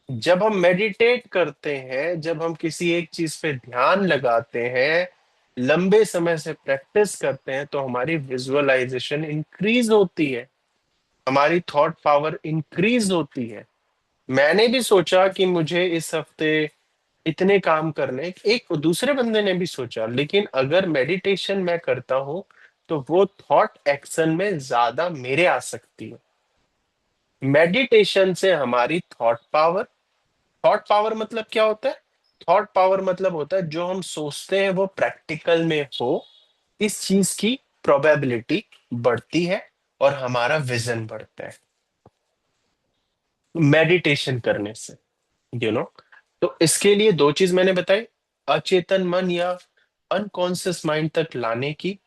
जब हम मेडिटेट करते हैं, जब हम किसी एक चीज पे ध्यान लगाते हैं, लंबे समय से प्रैक्टिस करते हैं, तो हमारी विजुअलाइजेशन इंक्रीज होती है, हमारी थॉट पावर इंक्रीज होती है। मैंने भी सोचा कि मुझे इस हफ्ते इतने काम करने, एक दूसरे बंदे ने भी सोचा, लेकिन अगर मेडिटेशन मैं करता हूं तो वो थॉट एक्शन में ज्यादा मेरे आ सकती है। मेडिटेशन से हमारी थॉट पावर, थॉट पावर मतलब क्या होता है? थॉट पावर मतलब होता है जो हम सोचते हैं वो प्रैक्टिकल में हो, इस चीज की प्रोबेबिलिटी बढ़ती है और हमारा विजन बढ़ता है मेडिटेशन करने से, यू नो। तो इसके लिए दो चीज मैंने बताई, अचेतन मन या अनकॉन्शियस माइंड तक लाने की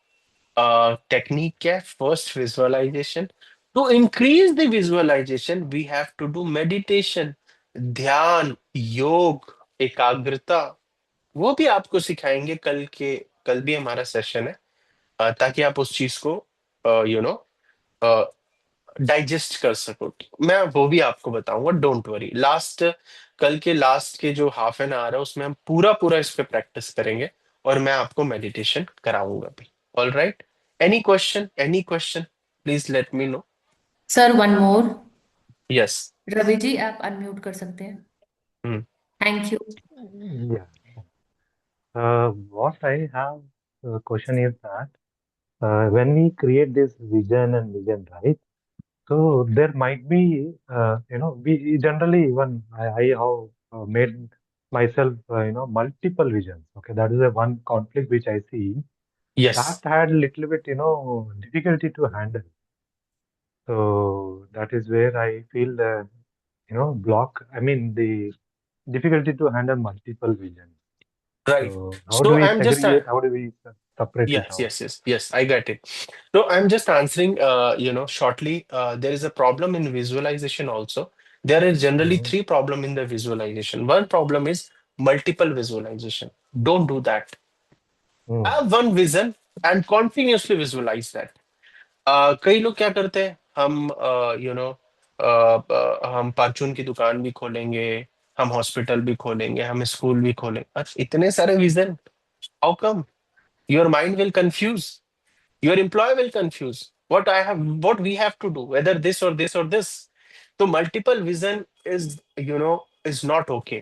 टेक्निक क्या है? First visualization. To increase the visualization we have to do meditation, ध्यान, योग, एकाग्रता। वो भी आपको सिखाएंगे कल भी हमारा सेशन है, ताकि आप उस चीज को यू नो डाइजेस्ट कर सको। मैं वो भी आपको बताऊंगा, डोंट वरी। कल के लास्ट के जो हाफ एन आवर है उसमें हम पूरा पूरा इस पे प्रैक्टिस करेंगे और मैं आपको मेडिटेशन कराऊंगा भी। All right, any question please let me know. Sir one more. Yes. Ravi ji आप अनम्यूट कर सकते हैं। Thank you. Yeah. What I have question is that when we create this vision and vision, right? So there might be, we generally even I have made myself, multiple visions. Okay, that is the one conflict which I see yes, that had little bit, difficulty to handle. So that is where I feel the, block. I mean the difficulty to handle multiple visions. Right. So how do so we I am just segregate? How do we separate it Yes, out? yes, yes, yes. I get it. So I'm just answering, shortly. There is a problem in visualization also. There is generally Mhm. three problem in the visualization. One problem is multiple visualization. Don't do that. Mm. Have one vision and continuously visualize that. कई लोग क्या करते हैं, हम हम परचून की दुकान भी खोलेंगे, हम हॉस्पिटल भी खोलेंगे, हम स्कूल भी खोलेंगे। अच्छा, इतने सारे vision, how come? Your mind will confuse, your employer will confuse what we have to do, whether this or this or this. So multiple vision is, is not okay.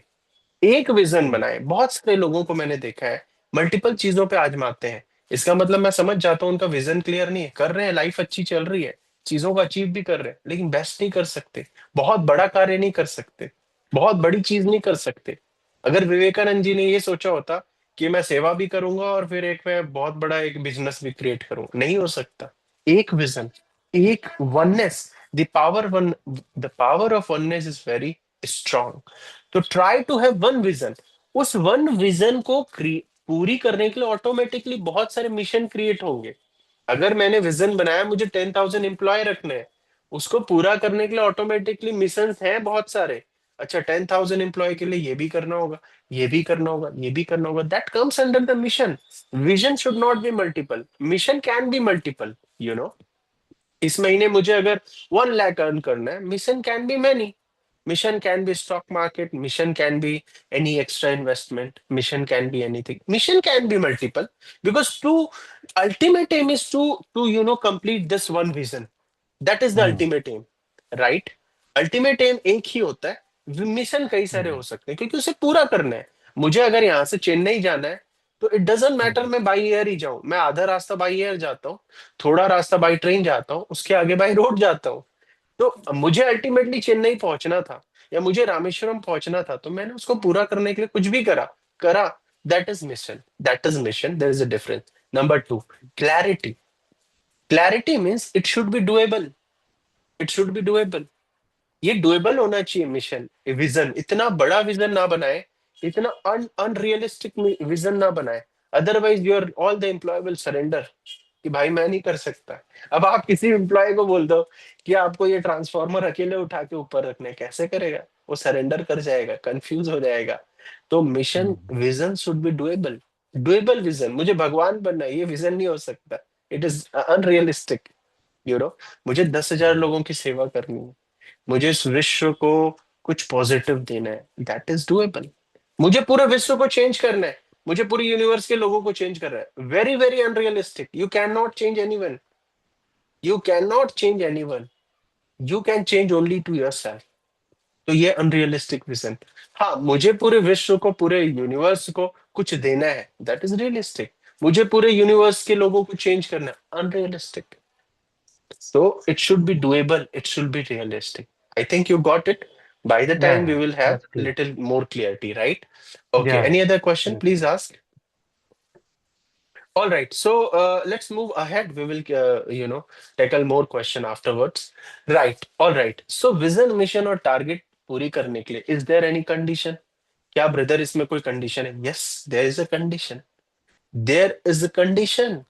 एक विजन Mm. बनाए। बहुत सारे लोगों को मैंने देखा है मल्टीपल चीजों पे आजमाते हैं। इसका मतलब मैं समझ जाता हूँ उनका विजन क्लियर नहीं है, कर रहे हैं, लाइफ अच्छी चल रही है, चीजों को अचीव भी कर रहे हैं, लेकिन बेस्ट नहीं कर सकते, बहुत बड़ा कार्य नहीं कर सकते, बहुत बड़ी चीज नहीं कर सकते। अगर विवेकानंद जी ने ये सोचा होता कि मैं सेवा भी करूंगा और फिर एक मैं बहुत बड़ा एक बिजनेस भी क्रिएट करूंगा, नहीं हो सकता। एक विजन, एक oneness, the power of oneness is very strong. तो try to have one vision. उस वन विजन को पूरी करने के लिए ऑटोमेटिकली बहुत सारे मिशन क्रिएट होंगे। अगर मैंने विजन बनाया मुझे 10,000 एम्प्लॉय रखने हैं, उसको पूरा करने के लिए ऑटोमेटिकली मिशन हैं बहुत सारे। अच्छा 10,000 एम्प्लॉय के लिए ये भी करना होगा, ये भी करना होगा, ये भी करना होगा. That comes under the mission. Vision should not be multiple, mission can be multiple. You know, इस महीने मुझे अगर 1 लाख अर्न करना है, mission can be many. Mission can be stock market, mission can be any extra investment, mission can be anything. Mission can be multiple because ultimate aim is to complete this one vision. That is the ultimate aim, right? Ultimate aim एक ही होता है, मिशन कई सारे हो सकते हैं क्योंकि उसे पूरा करना है. मुझे अगर यहाँ से चेन्नई जाना है तो इट डजेंट मैटर मैं बाई एयर ही जाऊं, मैं आधा रास्ता बाई एयर जाता हूँ, थोड़ा रास्ता बाई ट्रेन जाता हूँ, उसके आगे बाई रोड जाता हूँ. तो मुझे अल्टीमेटली चेन्नई पहुंचना था या मुझे रामेश्वरम पहुंचना था, तो मैंने उसको पूरा करने के लिए कुछ भी करा. That is mission, that is mission. There is a difference. Number 2, clarity. Clarity means it should be doable. It should be doable. ये डुएबल होना चाहिए. मिशन विजन इतना बड़ा विजन ना बनाए, इतना अनरियलिस्टिक विजन ना बनाए, otherwise your all the employee will surrender कि भाई मैं नहीं कर सकता. अब आप किसी एम्प्लॉय को बोल दो कि आपको ये ट्रांसफॉर्मर अकेले उठा के ऊपर रखने, कैसे करेगा? वो सरेंडर कर जाएगा, कंफ्यूज हो जाएगा. तो mission vision should be doable. Doable vision. मुझे भगवान बनना है, ये विजन नहीं हो सकता. It is unrealistic. मुझे 10,000 लोगों की सेवा करनी है, मुझे इस विश्व को कुछ पॉजिटिव देना है. That is doable. मुझे पूरे विश्व को चेंज करना है, मुझे पूरी यूनिवर्स के लोगों को चेंज करना है. Very very unrealistic. You can not change anyone. You can not change anyone. You can change only to yourself. तो ये अनरियलिस्टिक विजन. हाँ, मुझे पूरे विश्व को, पूरे यूनिवर्स को कुछ देना है, दैट इज रियलिस्टिक. मुझे पूरे यूनिवर्स के लोगों को चेंज करना है, unrealistic. So it should be doable, it should be realistic. I think you got it. By the time we will have that's clear. little more clarity, right? Okay, Yeah, any other question? yes. Please ask. All right, so let's move ahead. We will, tackle more question afterwards. Right, all right. So vision, mission और target पूरी करने के लिए, is there any condition? क्या ब्रदर इसमें कोई कंडीशन है? Yes, there is a condition. There is a condition.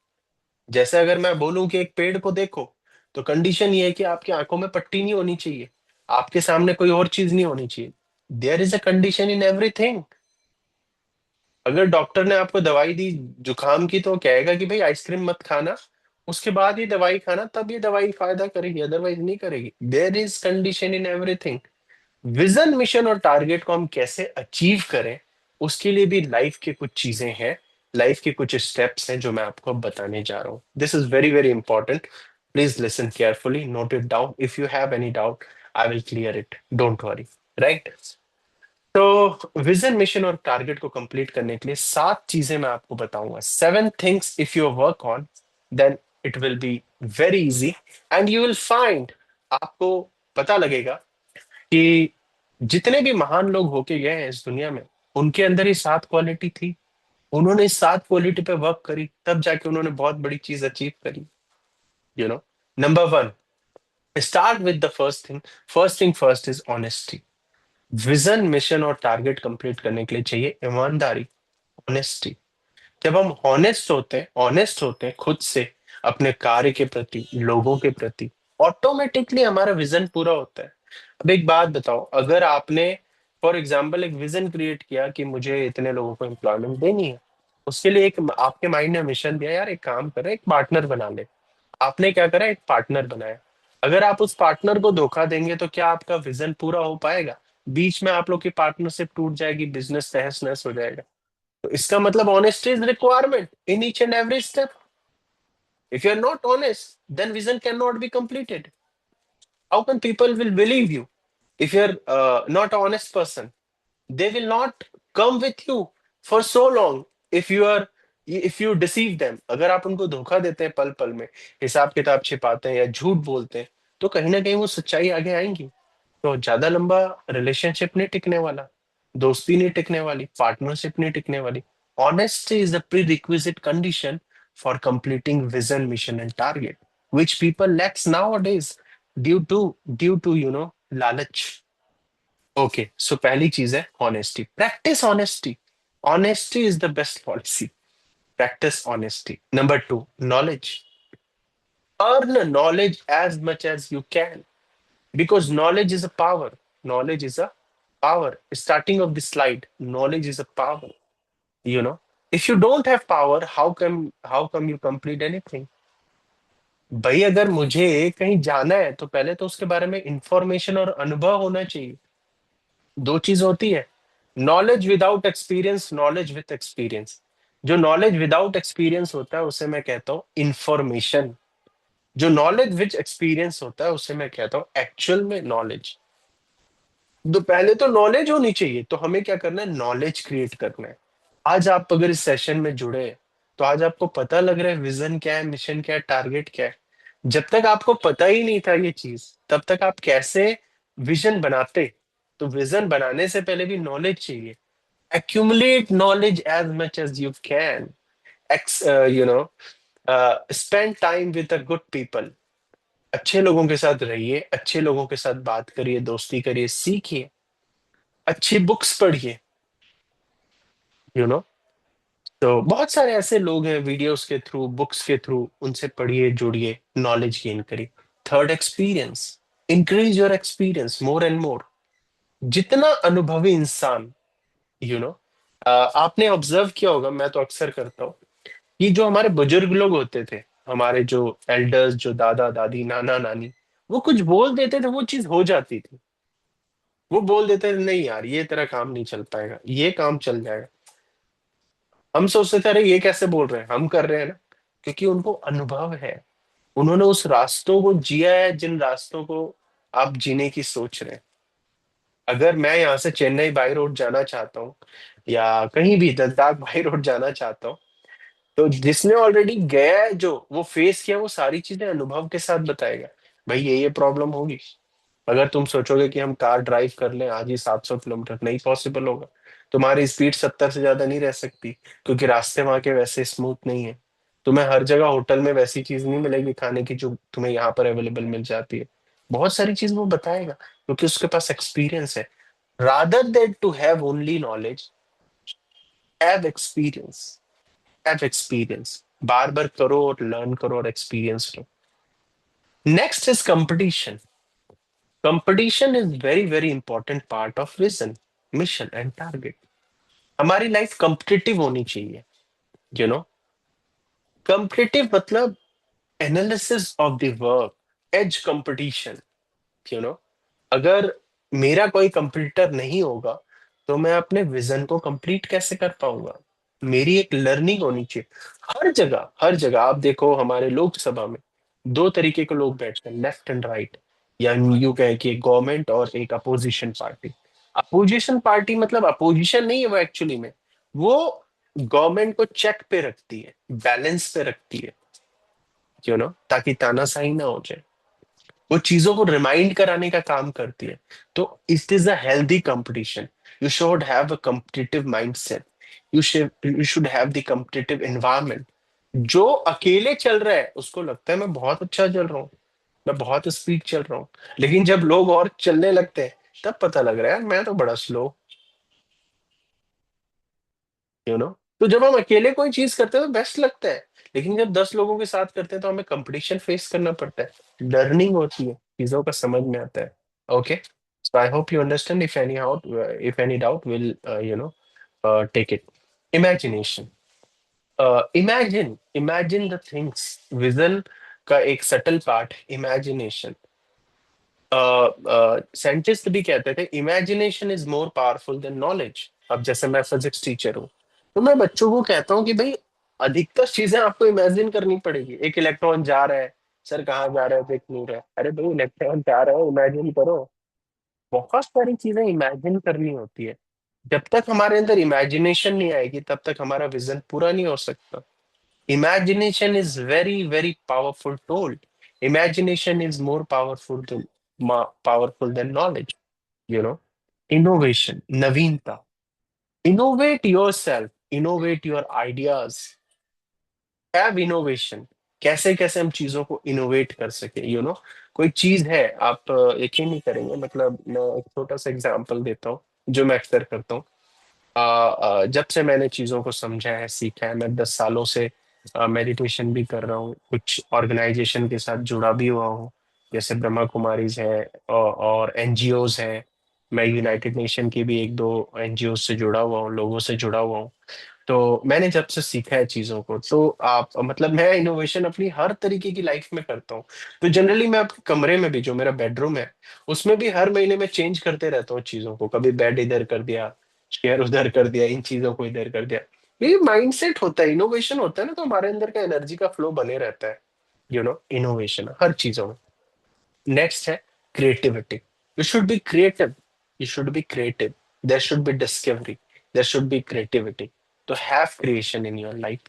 जैसे अगर मैं बोलूं कि एक पेड़ को देखो, तो कंडीशन ये है कि आपकी आंखों में पट्टी नहीं होनी चाहिए, आपके सामने कोई और चीज नहीं होनी चाहिए. There is a condition in everything. अगर डॉक्टर ने आपको दवाई दी जुकाम की, तो कहेगा कि भाई आइसक्रीम मत खाना, उसके बाद ही दवाई खाना, तब ये दवाई फायदा करेगी, अदरवाइज नहीं करेगी. There is condition in everything. Vision, mission और टारगेट को हम कैसे अचीव करें, उसके लिए भी लाइफ के कुछ चीजें हैं, लाइफ के कुछ स्टेप्स हैं जो मैं आपको अब बताने जा रहा हूं. This is very very important. Please listen carefully, note it down. If you have any doubt, I will clear it, don't worry. Right. तो विजन, मिशन और टारगेट को कंप्लीट करने के लिए 7 चीजें मैं आपको बताऊंगा. 7 things if you work on, then it will be very easy and you will find. आपको पता लगेगा कि जितने भी महान लोग होके गए हैं इस दुनिया में, उनके अंदर ही 7 क्वालिटी थी. उन्होंने इस 7 क्वालिटी पे वर्क करी, तब जाके उन्होंने बहुत बड़ी चीज अचीव करी. Number 1, start with the first thing. First thing first is honesty. Vision, mission और टारगेट कंप्लीट करने के लिए चाहिए ईमानदारी, ऑनेस्टी. जब हम ऑनेस्ट होते हैं खुद से, अपने कार्य के प्रति, लोगों के प्रति, ऑटोमेटिकली हमारा विजन पूरा होता है. अब एक बात बताओ, अगर आपने फॉर एग्जाम्पल एक विजन क्रिएट किया कि मुझे इतने लोगों को एम्प्लॉयमेंट देनी है, उसके लिए एक आपके माइंड में मिशन दिया, यार एक काम कर, एक पार्टनर बना ले. आपने क्या करा? एक पार्टनर बनाया. अगर आप उस पार्टनर को धोखा देंगे तो क्या आपका विजन पूरा हो पाएगा? बीच में आप लोग की पार्टनरशिप टूट जाएगी, बिजनेस तहस नहस हो जाएगा. तो इसका मतलब honesty is requirement in each and every step. If you're not honest, then vision cannot be completed. How can people will believe you if you're not an honest person? They will not come with you for so long if you deceive them. अगर आप उनको धोखा देते हैं पल पल में, हिसाब किताब छिपाते हैं या झूठ बोलते हैं, तो कहीं ना कहीं वो सच्चाई आगे आएंगी. तो ज्यादा लंबा रिलेशनशिप नहीं टिकने वाला, दोस्ती नहीं टिकने वाली, पार्टनरशिप नहीं टिकने वाली. Honesty is the prerequisite condition for completing vision, mission, and target, which people lacks nowadays due to lalach. Okay, so पहली चीज है honesty. Practice honesty. Honesty is the best policy. Practice honesty. Number 2, knowledge. Earn knowledge as much as you can, because knowledge is a power. Knowledge is a power. Starting of the slide, knowledge is a power. You know, if you don't have power, how come you complete anything? भाई अगर मुझे कहीं जाना है तो पहले तो उसके बारे में इंफॉर्मेशन और अनुभव होना चाहिए। दो चीज होती है, knowledge without experience, knowledge with experience. जो नॉलेज विदाउट एक्सपीरियंस होता है उसे मैं कहता हूं इंफॉर्मेशन, जो नॉलेज विद एक्सपीरियंस होता है उसे मैं कहता हूं एक्चुअल में नॉलेज। तो पहले तो नॉलेज होनी चाहिए, तो हमें क्या करना है, नॉलेज क्रिएट करना है। आज आप अगर इस सेशन में जुड़े हैं, तो आज आपको पता लग रहा है विजन क्या है, मिशन क्या है, टारगेट क्या है। जब तक आपको पता ही नहीं था ये चीज, तब तक आप कैसे विजन बनाते? तो विजन बनाने से पहले भी नॉलेज चाहिए। accumulate knowledge as much as you can. You know, spend time with the good people. अच्छे लोगों के साथ रहिए, अच्छे लोगों के साथ बात करिए, दोस्ती करिए, सीखिए, अच्छी बुक्स पढ़िए। यू नो, तो बहुत सारे ऐसे लोग हैं, वीडियोस के थ्रू, बुक्स के थ्रू, उनसे पढ़िए, जुड़िए, नॉलेज गेन करिए। Third, experience. Increase your experience more and more. जितना अनुभवी इंसान, यू नो, आपने ऑब्जर्व किया होगा, मैं तो अक्सर करता हूँ, कि जो हमारे बुजुर्ग लोग होते थे, हमारे जो एल्डर्स, जो दादा दादी, नाना नानी, वो कुछ बोल देते थे, वो चीज हो जाती थी। वो बोल देते थे, नहीं यार ये तेरा काम नहीं चल पाएगा, ये काम चल जाएगा। हम सोचते थे, अरे ये कैसे बोल रहे हैं, हम कर रहे हैं ना। क्योंकि उनको अनुभव है, उन्होंने उस रास्तों को जिया है जिन रास्तों को आप जीने की सोच रहे हैं। अगर मैं यहाँ से चेन्नई बाई रोड जाना चाहता हूँ, या कहीं भी लद्दाख बाई रोड जाना चाहता हूँ, तो जिसने ऑलरेडी गया है, जो वो फेस किया, वो सारी चीजें अनुभव के साथ बताएगा। भाई ये प्रॉब्लम होगी। अगर तुम सोचोगे कि हम कार ड्राइव कर लें आज ही 700 किलोमीटर, नहीं पॉसिबल होगा। तुम्हारी स्पीड 70 से ज्यादा नहीं रह सकती, क्योंकि रास्ते वहां के वैसे स्मूथ नहीं है। तुम्हें हर जगह होटल में वैसी चीज नहीं मिलेगी खाने की जो तुम्हें यहाँ पर अवेलेबल मिल जाती है। बहुत सारी चीज वो बताएगा, क्योंकि उसके पास एक्सपीरियंस है। Rather than to have only knowledge, have experience. Have experience, बार बार करो और लर्न करो और एक्सपीरियंस लो। Next is competition. Competition is very very important part of vision, mission and target. हमारी लाइफ कंपिटिटिव होनी चाहिए। यू नो, कंपिटिटिव मतलब analysis of the work, as competition. You know, अगर मेरा कोई कंपटीटर नहीं होगा, तो मैं अपने विजन को कंप्लीट कैसे कर पाऊंगा? मेरी एक लर्निंग होनी चाहिए। हर जगह, हर जगह आप देखो, हमारे लोकसभा में दो तरीके के लोग बैठते हैं, लेफ्ट एंड राइट, या यूं कहें कि गवर्नमेंट और एक अपोजिशन पार्टी। अपोजिशन पार्टी मतलब अपोजिशन नहीं है वो, एक्चुअली में वो गवर्नमेंट को चेक पे रखती है, बैलेंस पे रखती है। यू नो, ताकि तानाशाही ना हो जाए, वो चीजों को रिमाइंड कराने का काम करती है। तो it is a healthy competition. You should have a competitive mindset. You should have the competitive environment. जो अकेले चल रहा है उसको लगता है मैं बहुत अच्छा चल रहा हूँ, मैं बहुत स्पीड चल रहा हूँ। लेकिन जब लोग और चलने लगते हैं, तब पता लग रहा है यार मैं तो बड़ा स्लो। यू नो, तो जब हम अकेले कोई चीज करते हैं तो बेस्ट लगता है, लेकिन जब 10 लोगों के साथ करते हैं तो हमें कंपटीशन फेस करना पड़ता है, लर्निंग होती है, चीजों का समझ में आता है। Okay, so I hope you understand. If any doubt will take it. Imagination. Imagine the things. Vision का एक सटल पार्ट, इमेजिनेशन। साइंटिस्ट भी कहते थे imagination is more powerful than knowledge. अब जैसे मैं फिजिक्स टीचर हूँ, तो मैं बच्चों को कहता हूँ कि भाई अधिकतर चीजें आपको इमेजिन करनी पड़ेगी। एक इलेक्ट्रॉन जा रहा है, सर कहाँ जा रहा है, देख नहीं रहा है, अरे भाई इलेक्ट्रॉन जा रहा है, इमेजिन करो। बहुत सारी चीजें इमेजिन करनी होती है। जब तक हमारे अंदर इमेजिनेशन नहीं आएगी, तब तक हमारा विजन पूरा नहीं हो सकता। Imagination is very, very powerful tool. Imagination is more powerful than knowledge. You know, innovation, नवीनता. Innovate yourself, innovate your ideas. Have innovation. कैसे कैसे हम चीजों को इनोवेट कर सके। कोई चीज है, आप यकीन नहीं करेंगे, मतलब मैं एक छोटा सा एग्जांपल देता हूँ जो मैं अक्सर करता हूँ। जब से मैंने चीजों को समझा है, सीखा है, मैं 10 सालों से मेडिटेशन भी कर रहा हूँ, कुछ ऑर्गेनाइजेशन के साथ जुड़ा भी हुआ हूँ, जैसे ब्रह्मा कुमारीज है और एनजीओज हैं। मैं यूनाइटेड नेशन की भी एक दो एनजीओ से जुड़ा हुआ हूँ, लोगों से जुड़ा हुआ हूँ। तो मैंने जब से सीखा है चीजों को, तो आप मतलब मैं इनोवेशन अपनी हर तरीके की लाइफ में करता हूँ। तो जनरली मैं अपने कमरे में भी, जो मेरा बेडरूम है, उसमें भी हर महीने में चेंज करते रहता हूँ चीजों को। कभी बेड इधर कर दिया, चेयर उधर कर दिया, इन चीजों को इधर कर दिया। ये माइंडसेट होता है, इनोवेशन होता है ना, तो हमारे अंदर का एनर्जी का फ्लो बने रहता है। इनोवेशन हर चीजों में। नेक्स्ट है creativity. You should be creative, you should be creative, there should be discovery, there should be creativity. तो have creation in your life.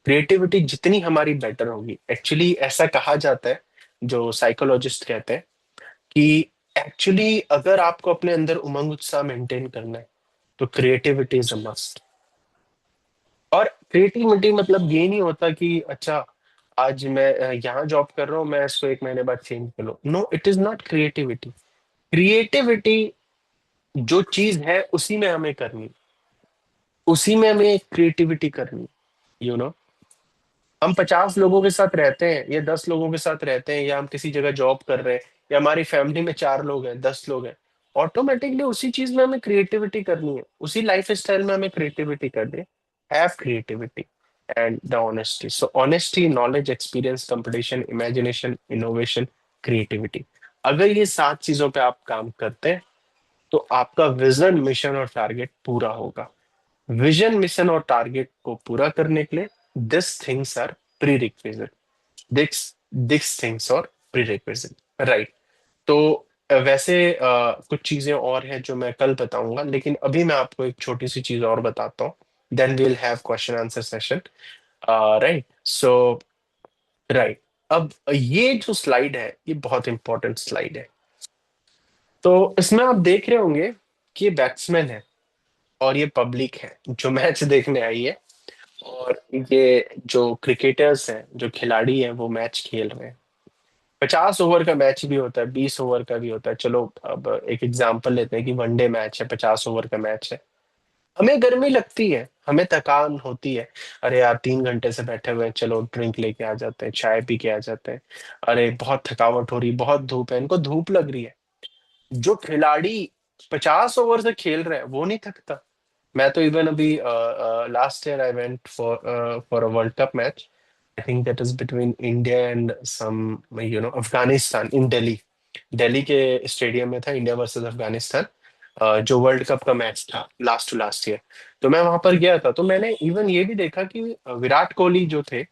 Creativity जितनी हमारी बेटर होगी, एक्चुअली ऐसा कहा जाता है, जो साइकोलॉजिस्ट कहते हैं कि एक्चुअली अगर आपको अपने अंदर उमंग उत्साह मेंटेन करना है तो क्रिएटिविटी इज अ मस्ट। और क्रिएटिविटी मतलब ये नहीं होता कि अच्छा आज मैं यहाँ जॉब कर रहा हूँ, मैं इसको एक महीने बाद चेंज कर लूँ। No, it is not creativity. Creativity जो चीज है उसी में हमें करनी, उसी में हमें क्रिएटिविटी करनी। यू नो हम 50 लोगों के साथ रहते हैं या 10 लोगों के साथ रहते हैं, या हम किसी जगह जॉब कर रहे हैं, या हमारी फैमिली में 4 लोग हैं, 10 लोग हैं, ऑटोमेटिकली उसी चीज में हमें क्रिएटिविटी करनी है, उसी लाइफ स्टाइल में हमें क्रिएटिविटी करनी है। Have creativity and the honesty. So honesty, knowledge, experience, competition, imagination, innovation, creativity. अगर ये 7 चीजों पे आप काम करते हैं तो आपका विजन, मिशन और टारगेट पूरा होगा। विजन, मिशन और टारगेट को पूरा करने के लिए this things are prerequisite. This this things और प्रीरिक्विजिट, राइट। तो वैसे कुछ चीजें और हैं जो मैं कल बताऊंगा, लेकिन अभी मैं आपको एक छोटी सी चीज और बताता हूँ, then we'll have question answer session. Right, so right, अब ये जो स्लाइड है ये बहुत इंपॉर्टेंट स्लाइड है। तो इसमें आप देख रहे होंगे कि ये बैट्समैन है और ये पब्लिक है जो मैच देखने आई है, और ये जो क्रिकेटर्स हैं, जो खिलाड़ी हैं, वो मैच खेल रहे हैं। 50 ओवर का मैच भी होता है, 20 ओवर का भी होता है। चलो अब एक एग्जांपल लेते हैं कि वनडे मैच है, 50 ओवर का मैच है। हमें गर्मी लगती है, हमें थकान होती है, अरे यार 3 घंटे से बैठे हुए हैं, चलो ड्रिंक लेके आ जाते हैं, चाय पी के आ जाते हैं। अरे बहुत थकावट हो रही, बहुत धूप है, इनको धूप लग रही है। जो खिलाड़ी 50 ओवर से खेल रहे हैं वो नहीं थकता। मैं तो इवन अभी last year I went for a world cup match. I think that is between India and some Afghanistan in Delhi. Delhi के स्टेडियम में था, इंडिया वर्सेस अफगानिस्तान, जो वर्ल्ड कप का मैच था लास्ट टू लास्ट ईयर। तो मैं वहां पर गया था, तो मैंने इवन ये भी देखा कि विराट कोहली जो थे,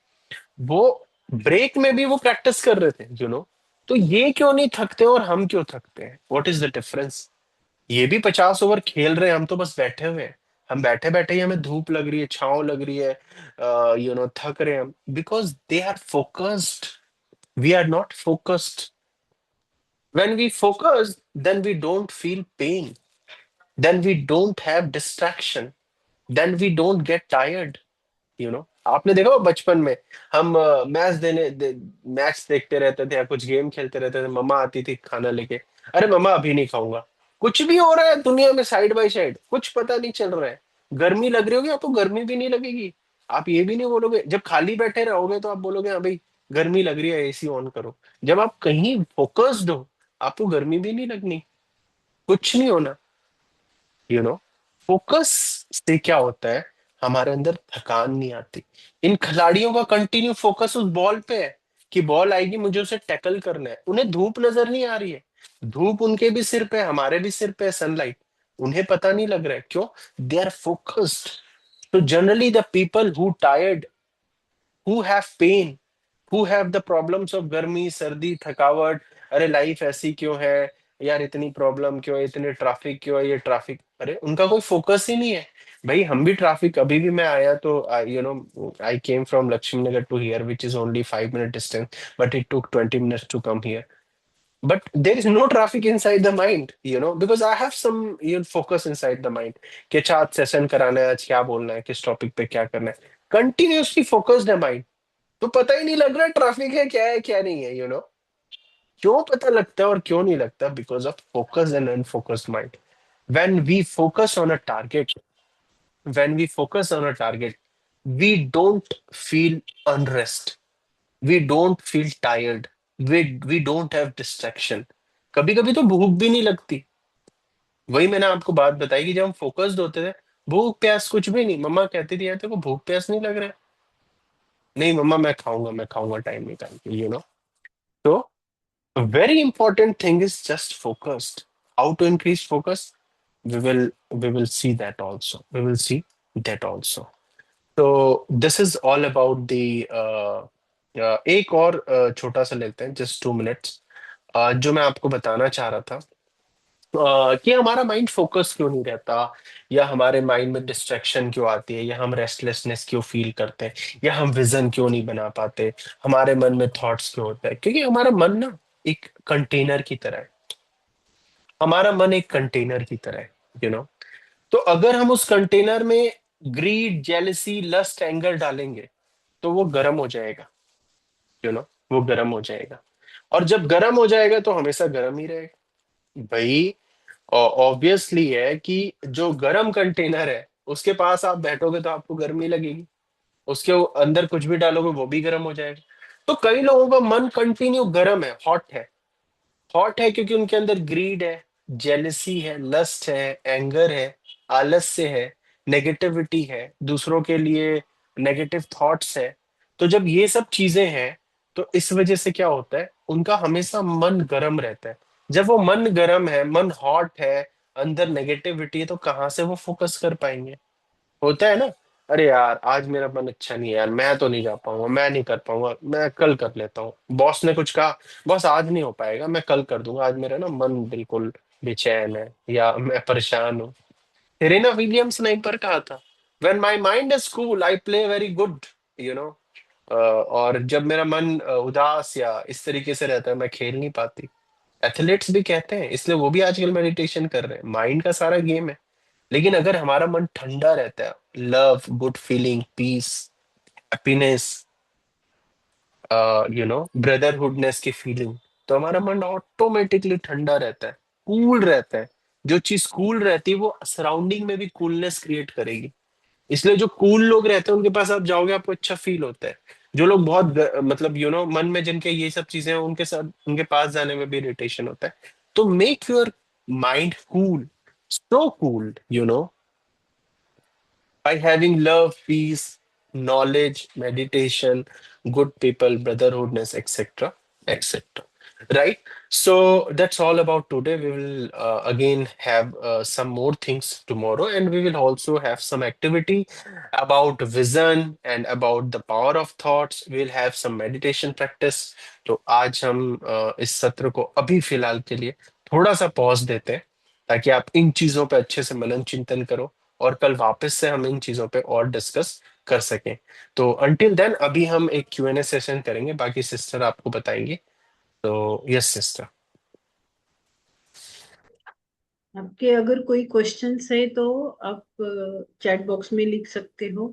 वो ब्रेक में भी वो प्रैक्टिस कर रहे थे। तो ये क्यों नहीं थकते और हम क्यों थकते हैं? What is the difference? ये भी 50 ओवर खेल रहे हैं, हम तो बस बैठे हुए हैं। हम बैठे बैठे ही हमें धूप लग रही है, छांव लग रही है, थक रहे हैं हम, because they are focused, we are not focused. When we focus, then we don't feel pain, then we don't have distraction, then we don't get tired. आपने देखा हो बचपन में हम मैच देखते रहते थे या कुछ गेम खेलते रहते थे, मम्मा आती थी खाना लेके, अरे मम्मा अभी नहीं खाऊंगा। कुछ भी हो रहा है दुनिया में साइड बाय साइड, कुछ पता नहीं चल रहा है। गर्मी लग रही होगी, आपको गर्मी भी नहीं लगेगी। आप ये भी नहीं बोलोगे, जब खाली बैठे रहोगे तो आप बोलोगे हाँ भाई गर्मी लग रही है, एसी ऑन करो। जब आप कहीं फोकस्ड हो, आपको गर्मी भी नहीं लगनी, कुछ नहीं होना। फोकस से क्या होता है, हमारे अंदर थकान नहीं आती। इन खिलाड़ियों का कंटिन्यू फोकस उस बॉल पे है कि बॉल आएगी, मुझे उसे टैकल करना है। उन्हें धूप नजर नहीं आ रही है, धूप उनके भी सिर पे, हमारे भी सिर पे है सनलाइट, उन्हें पता नहीं लग रहा है। क्यों? They are focused. तो generally the people who tired, who have pain, who have the problems of garmi, sardi, थकावट, अरे लाइफ ऐसी क्यों है यार, इतनी प्रॉब्लम क्यों है, इतने ट्रैफिक क्यों है, ये ट्रैफिक, अरे उनका कोई फोकस ही नहीं है। भाई हम भी ट्रैफिक, अभी भी मैं आया तो I came from Laxmi Nagar to here which is only 5 minute distance, but it took 20 minutes to come here. But there is no traffic inside the mind, because I have some focus inside the mind कि अच्छा आज सेशन कराना है, आज क्या बोलना है, किस टॉपिक पे क्या करना है, कंटिन्यूसली फोकस्ड है माइंड। तो पता ही नहीं लग रहा ट्रैफिक है क्या नहीं है। क्यों पता लगता है और क्यों नहीं लगता? Because of focus and unfocused mind. When we focus on a target, when we focus on a target, we don't feel unrest, we don't feel tired, we don't have distraction. कभी कभी तो भूख भी नहीं लगती। वही मैंने आपको बात बताई कि जब हम फोकस्ड होते थे, भूख प्यास कुछ भी नहीं, मम्मा कहती थी यार तेरे को भूख प्यास नहीं लग रहा है, नहीं मम्मा मैं खाऊंगा टाइम निकाल के, तो very important thing is just focused. How to increase focus? We will we will see that also. We will see that also. So this is all about the एक और छोटा सा लेते हैं, just 2 minutes, जो मैं आपको बताना चाह रहा था, कि हमारा माइंड फोकस क्यों नहीं रहता, या हमारे माइंड में डिस्ट्रैक्शन क्यों आती है, या हम रेस्टलेसनेस क्यों फील करते हैं, या हम विजन क्यों नहीं बना पाते, हमारे मन में थॉट्स क्यों होता है, क्योंकि हमारा मन ना एक कंटेनर की तरह है। हमारा मन एक कंटेनर की तरह है, तो अगर हम उस कंटेनर में ग्रीड, जेलसी, लस्ट, एंगर डालेंगे तो वो गर्म हो जाएगा, वो गर्म हो जाएगा। और जब गर्म हो जाएगा तो हमेशा गर्म ही रहेगा भाई। ऑब्वियसली है कि जो गर्म कंटेनर है उसके पास आप बैठोगे तो आपको गर्मी लगेगी, उसके अंदर कुछ भी डालोगे वो भी गर्म हो जाएगा। तो कई लोगों का मन कंटिन्यू गर्म है, हॉट है क्योंकि उनके अंदर ग्रीड है, जेलसी है, लस्ट है, एंगर है, आलस्य है, नेगेटिविटी है, दूसरों के लिए नेगेटिव थॉट्स है। तो जब ये सब चीजें हैं तो इस वजह से क्या होता है, उनका हमेशा मन गर्म रहता है। जब वो मन गर्म है, मन हॉट है, अंदर नेगेटिविटी है, तो कहाँ से वो फोकस कर पाएंगे? होता है ना, अरे यार आज मेरा मन अच्छा नहीं है यार, मैं तो नहीं जा पाऊंगा, मैं नहीं कर पाऊंगा, मैं कल कर लेता हूँ, बॉस ने कुछ कहा, बॉस आज नहीं हो पाएगा, मैं कल कर दूंगा, आज मेरा ना मन बिल्कुल बेचैन है या मैं परेशान हूँ। सेरेना विलियम्स ने एक बार कहा था, when my mind is cool I play very good, you know और जब मेरा मन उदास या इस तरीके से रहता है मैं खेल नहीं पाती। एथलीट्स भी कहते हैं, इसलिए वो भी आजकल मेडिटेशन कर रहे हैं, माइंड का सारा गेम है। लेकिन अगर हमारा मन ठंडा रहता है, love, good feeling, peace, happiness, brotherhoodness की फीलिंग, तो हमारा मन ऑटोमेटिकली ठंडा रहता है, कूल रहता है। जो चीज कूल रहती है वो सराउंडिंग में भी कूलनेस क्रिएट करेगी। इसलिए जो कूल लोग रहते हैं उनके पास आप जाओगे आपको अच्छा फील होता है। जो लोग बहुत मतलब मन में जिनके ये सब चीजें हैं उनके साथ, उनके पास जाने में भी इरिटेशन होता है। तो make your mind cool, so cool, by having love, peace, knowledge, meditation, good people, brotherhoodness, etc., etc. Right? So that's all about today. We will again have some more things tomorrow, and we will also have some activity about vision and about the power of thoughts. We'll have some meditation practice. तो आज हम इस सत्र को अभी फिलहाल के लिए थोड़ा सा पॉज देते हैं, ताकि आप इन चीजों पे अच्छे से मनन चिंतन करो और कल वापस से हम इन चीजों पे और डिस्कस कर सकें। तो अंटिल देन अभी हम एक Q&A सेशन करेंगे, बाकी सिस्टर आपको बताएंगे। तो यस सिस्टर। आपके अगर कोई क्वेश्चंस है तो आप चैट बॉक्स में लिख सकते हो।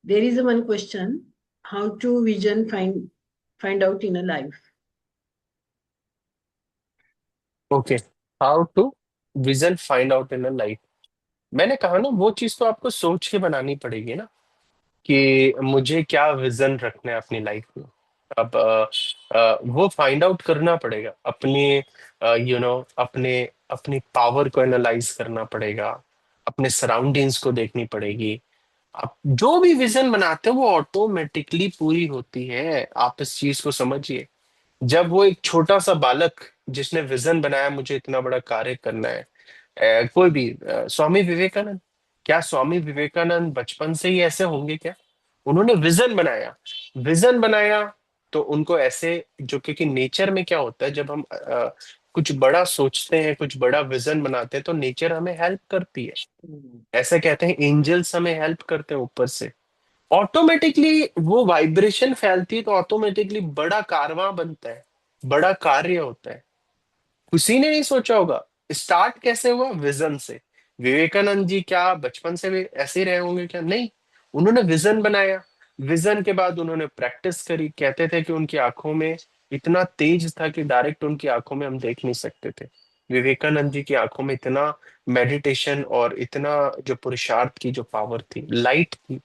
There is one question: how to vision find out in a life? Okay, how to vision find out in a life. मैंने कहा ना, वो चीज तो आपको सोच के बनानी पड़ेगी ना, कि मुझे क्या विजन रखना है अपनी लाइफ में। अब वो फाइंड आउट करना पड़ेगा, अपने अपने अपनी पावर को एनालाइज करना पड़ेगा, अपने सराउंडिंग्स को देखनी पड़ेगी। आप जो भी विजन बनाते हो वो ऑटोमेटिकली पूरी होती है, आप इस चीज को समझिए। जब वो एक छोटा सा बालक जिसने विजन बनाया मुझे इतना बड़ा कार्य करना है, कोई भी स्वामी विवेकानंद, क्या स्वामी विवेकानंद बचपन से ही ऐसे होंगे क्या? उन्होंने विजन बनाया, विजन बनाया तो उनको ऐसे, जो क्योंकि नेचर में क्या होता है, जब हम कुछ बड़ा सोचते हैं, कुछ बड़ा विजन बनाते हैं तो नेचर हमें हेल्प करती है। ऐसे कहते हैं एंजल्स हमें हेल्प करते हैं ऊपर से, ऑटोमेटिकली वो वाइब्रेशन फैलती है तो ऑटोमेटिकली बड़ा कारवां बनता है, बड़ा कार्य होता है। किसी ने नहीं सोचा होगा। स्टार्ट कैसे हुआ? विजन से। विवेकानंद जी क्या बचपन से भी ऐसे ही रहे होंगे क्या? नहीं, उन्होंने विजन बनाया, विजन के बाद उन्होंने प्रैक्टिस करी। कहते थे कि उनकी आंखों में इतना तेज था कि डायरेक्ट उनकी आंखों में हम देख नहीं सकते थे। विवेकानंद जी की आंखों में इतना मेडिटेशन और इतना जो पुरुषार्थ की जो पावर थी, लाइट थी,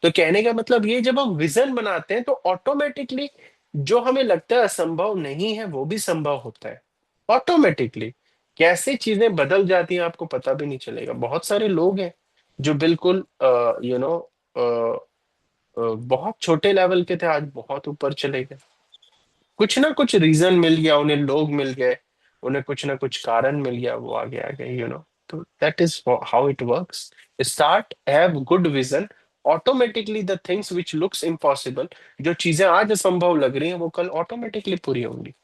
तो कहने का मतलब ये, जब हम विजन बनाते हैं तो ऑटोमेटिकली जो हमें लगता है असंभव नहीं है वो भी संभव होता है ऑटोमेटिकली। कैसे चीजें बदल जाती हैं आपको पता भी नहीं चलेगा। बहुत सारे लोग हैं जो बिल्कुल यू नो बहुत छोटे लेवल के थे, आज बहुत ऊपर चले गए। कुछ ना कुछ रीजन मिल गया उन्हें, लोग मिल गए उन्हें, कुछ ना कुछ कारण मिल गया, वो आगे आ गए तो that is how it works. Start have good vision, automatically the things which looks impossible, जो चीजें आज असंभव लग रही हैं वो कल ऑटोमेटिकली पूरी होंगी।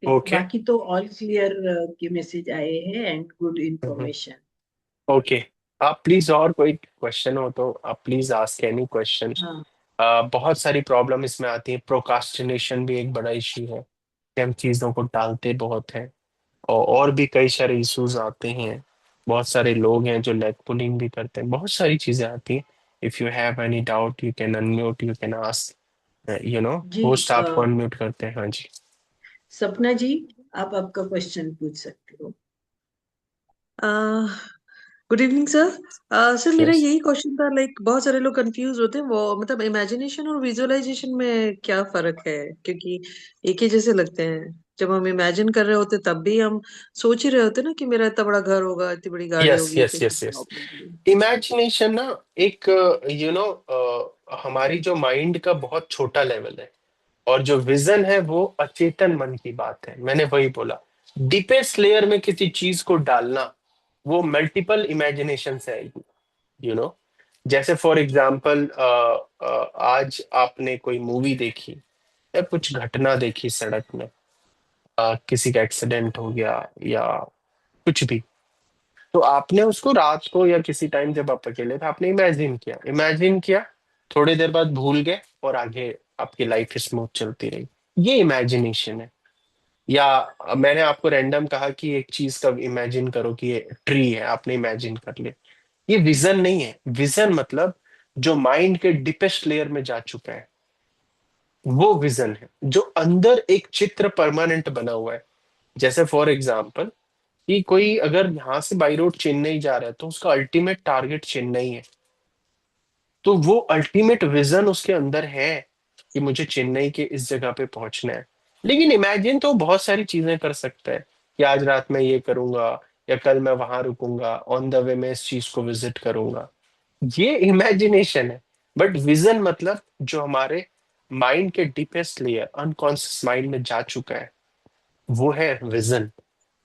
ओके बाकी तो ऑल क्लियर के मैसेज आए हैं एंड गुड इंफॉर्मेशन। ओके, आप प्लीज, और कोई क्वेश्चन हो तो आप प्लीज आस्क एनी क्वेश्चन। हाँ बहुत सारी प्रॉब्लम इसमें आती है। प्रोकास्टिनेशन भी एक बड़ा इश्यू है कि हम चीजों को टालते बहुत हैं, और भी कई सारे इश्यूज आते हैं। बहुत सारे लोग हैं जो लेग पुलिंग भी करते हैं, बहुत सारी चीजें आती हैं। If you have any doubt you can unmute, you can ask. जी, होस्ट आपको अनम्यूट करते हैं। हाँ जी। सपना जी, आप आपका क्वेश्चन पूछ सकते हो। Good evening sir. सर मेरा यस, यही क्वेश्चन था, लाइक बहुत सारे लोग कंफ्यूज होते हैं, वो मतलब इमेजिनेशन और विजुअलाइजेशन में क्या फर्क है, क्योंकि एक ही जैसे लगते हैं। जब हम इमेजिन कर रहे होते तब भी हम सोच ही रहे होते ना कि मेरा इतना बड़ा घर होगा, इतनी बड़ी गाड़ी यस, होगी, यस, इतनी यस, बड़ी यस। जॉब होगी। इमेजिनेशन ना एक हमारी जो माइंड का बहुत छोटा लेवल है, और जो विजन है वो अचेतन मन की बात है। मैंने वही बोला, डीपेस्ट लेयर में किसी चीज को डालना, वो मल्टीपल इमेजिनेशन से आएगी। यू नो जैसे फॉर एग्जाम्पल, आज आपने कोई मूवी देखी या कुछ घटना देखी सड़क में, किसी का एक्सीडेंट हो गया या कुछ भी, तो आपने उसको रात को या किसी टाइम जब आप अकेले थे आपने इमेजिन किया, थोड़ी देर बाद भूल गए और आगे आपकी लाइफ स्मूथ चलती रही। ये इमेजिनेशन है। या मैंने आपको रैंडम कहा कि एक चीज का इमेजिन करो कि ये ट्री है, आपने इमेजिन कर लिया। ये विजन नहीं है। विजन मतलब जो माइंड के डीपेस्ट लेयर में जा चुका है, वो विजन है, जो अंदर एक चित्र परमानेंट बना हुआ है। जैसे फॉर एग्जाम्पल कि कोई अगर यहाँ से बाई रोड चेन्नई जा रहा है तो उसका अल्टीमेट टारगेट चेन्नई है, तो वो अल्टीमेट विजन उसके अंदर है कि मुझे चेन्नई के इस जगह पे पहुंचना है। लेकिन इमेजिन तो बहुत सारी चीजें कर सकता है कि आज रात मैं ये करूंगा, या कल मैं वहां रुकूंगा, ऑन द वे मैं इस चीज को विजिट करूंगा। ये इमेजिनेशन है। बट विजन मतलब जो हमारे माइंड के डीपेस्ट लेयर, अनकॉन्शियस माइंड में जा चुका है, वो है विजन।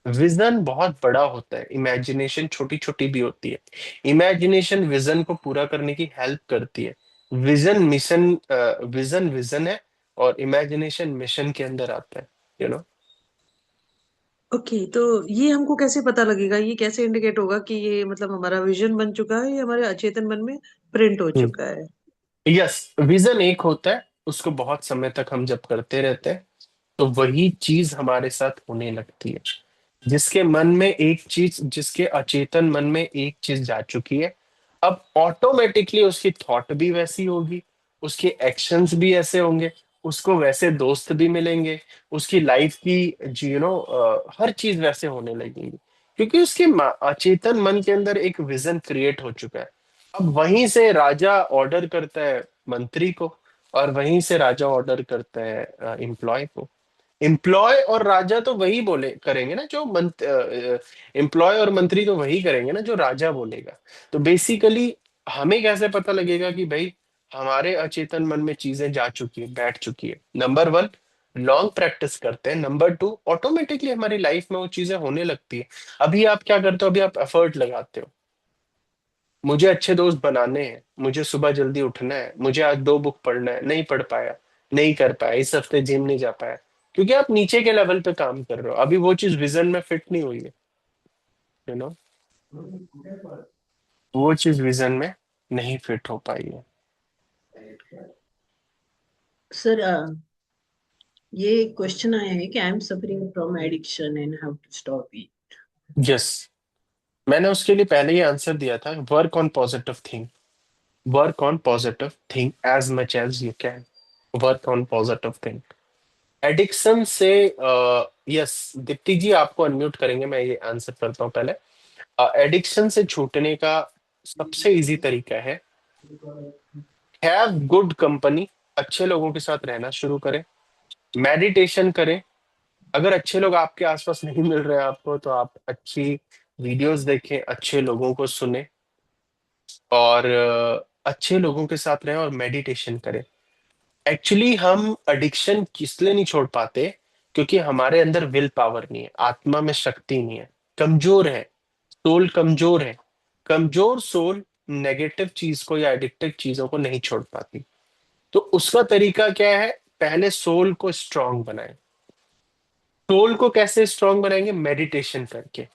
विजन बहुत बड़ा होता है, इमेजिनेशन छोटी छोटी भी होती है। इमेजिनेशन विजन को पूरा करने की हेल्प करती है। विजन मिशन, विजन विजन है, और इमेजिनेशन मिशन के अंदर आता है। यू नो ओके, तो ये हमको कैसे पता लगेगा, ये कैसे इंडिकेट होगा कि ये मतलब हमारा विजन बन चुका है या हमारे अचेतन मन में प्रिंट हो चुका है? यस, विजन एक होता है, उसको बहुत समय तक हम जब करते रहते हैं तो वही चीज हमारे साथ होने लगती है। जिसके मन में एक चीज, जिसके अचेतन मन में एक चीज जा चुकी है, अब ऑटोमेटिकली उसकी थॉट भी वैसी होगी, उसके एक्शंस भी ऐसे होंगे, उसको वैसे दोस्त भी मिलेंगे, उसकी लाइफ की हर चीज वैसे होने लगेगी, क्योंकि उसके अचेतन मन के अंदर एक विजन क्रिएट हो चुका है। अब वहीं से राजा ऑर्डर करता है मंत्री को, और वहीं से राजा ऑर्डर करता है एम्प्लॉय को। एम्प्लॉय और राजा तो वही बोले करेंगे ना, जो एम्प्लॉय और मंत्री तो वही करेंगे ना जो राजा बोलेगा। तो बेसिकली हमें कैसे पता लगेगा कि भाई हमारे अचेतन मन में चीजें जा चुकी है, बैठ चुकी है? नंबर वन, लॉन्ग प्रैक्टिस करते हैं। नंबर टू, ऑटोमेटिकली हमारी लाइफ में वो चीजें होने लगती है। अभी आप क्या करते हो? अभी आप एफर्ट लगाते हो, मुझे अच्छे दोस्त बनाने हैं, मुझे सुबह जल्दी उठना है, मुझे आज 2 बुक पढ़ना है, नहीं पढ़ पाया, नहीं कर पाया, इस हफ्ते जिम नहीं जा पाया, क्योंकि आप नीचे के लेवल पे काम कर रहे हो। अभी वो चीज विजन में फिट नहीं हुई है। यू नो वो चीज विजन में नहीं फिट हो पाई है। सर, ये क्वेश्चन आया है कि I am suffering from addiction and how to stop it. Yes, मैंने उसके लिए पहले ही आंसर दिया था। Work on positive thing, work on positive thing as much as you can, work on positive thing. Addiction से यस, दीप्ति जी आपको अनम्यूट करेंगे, मैं ये आंसर करता हूँ पहले। एडिक्शन से छूटने का सबसे इजी तरीका है हैव गुड कंपनी, अच्छे लोगों के साथ रहना शुरू करें, मेडिटेशन करें। अगर अच्छे लोग आपके आसपास नहीं मिल रहे हैं आपको, तो आप अच्छी वीडियोस देखें, अच्छे लोगों को सुने, और अच्छे लोगों के साथ रहें और मेडिटेशन करें। एक्चुअली हम एडिक्शन किस लिए नहीं छोड़ पाते? क्योंकि हमारे अंदर विल पावर नहीं है, आत्मा में शक्ति नहीं है, कमजोर है, सोल कमजोर है। कमजोर सोल नेगेटिव चीज को या एडिक्टिव चीजों को नहीं छोड़ पाती। तो उसका तरीका क्या है? पहले सोल को स्ट्रांग बनाएं। सोल को कैसे स्ट्रांग बनाएंगे? मेडिटेशन करके।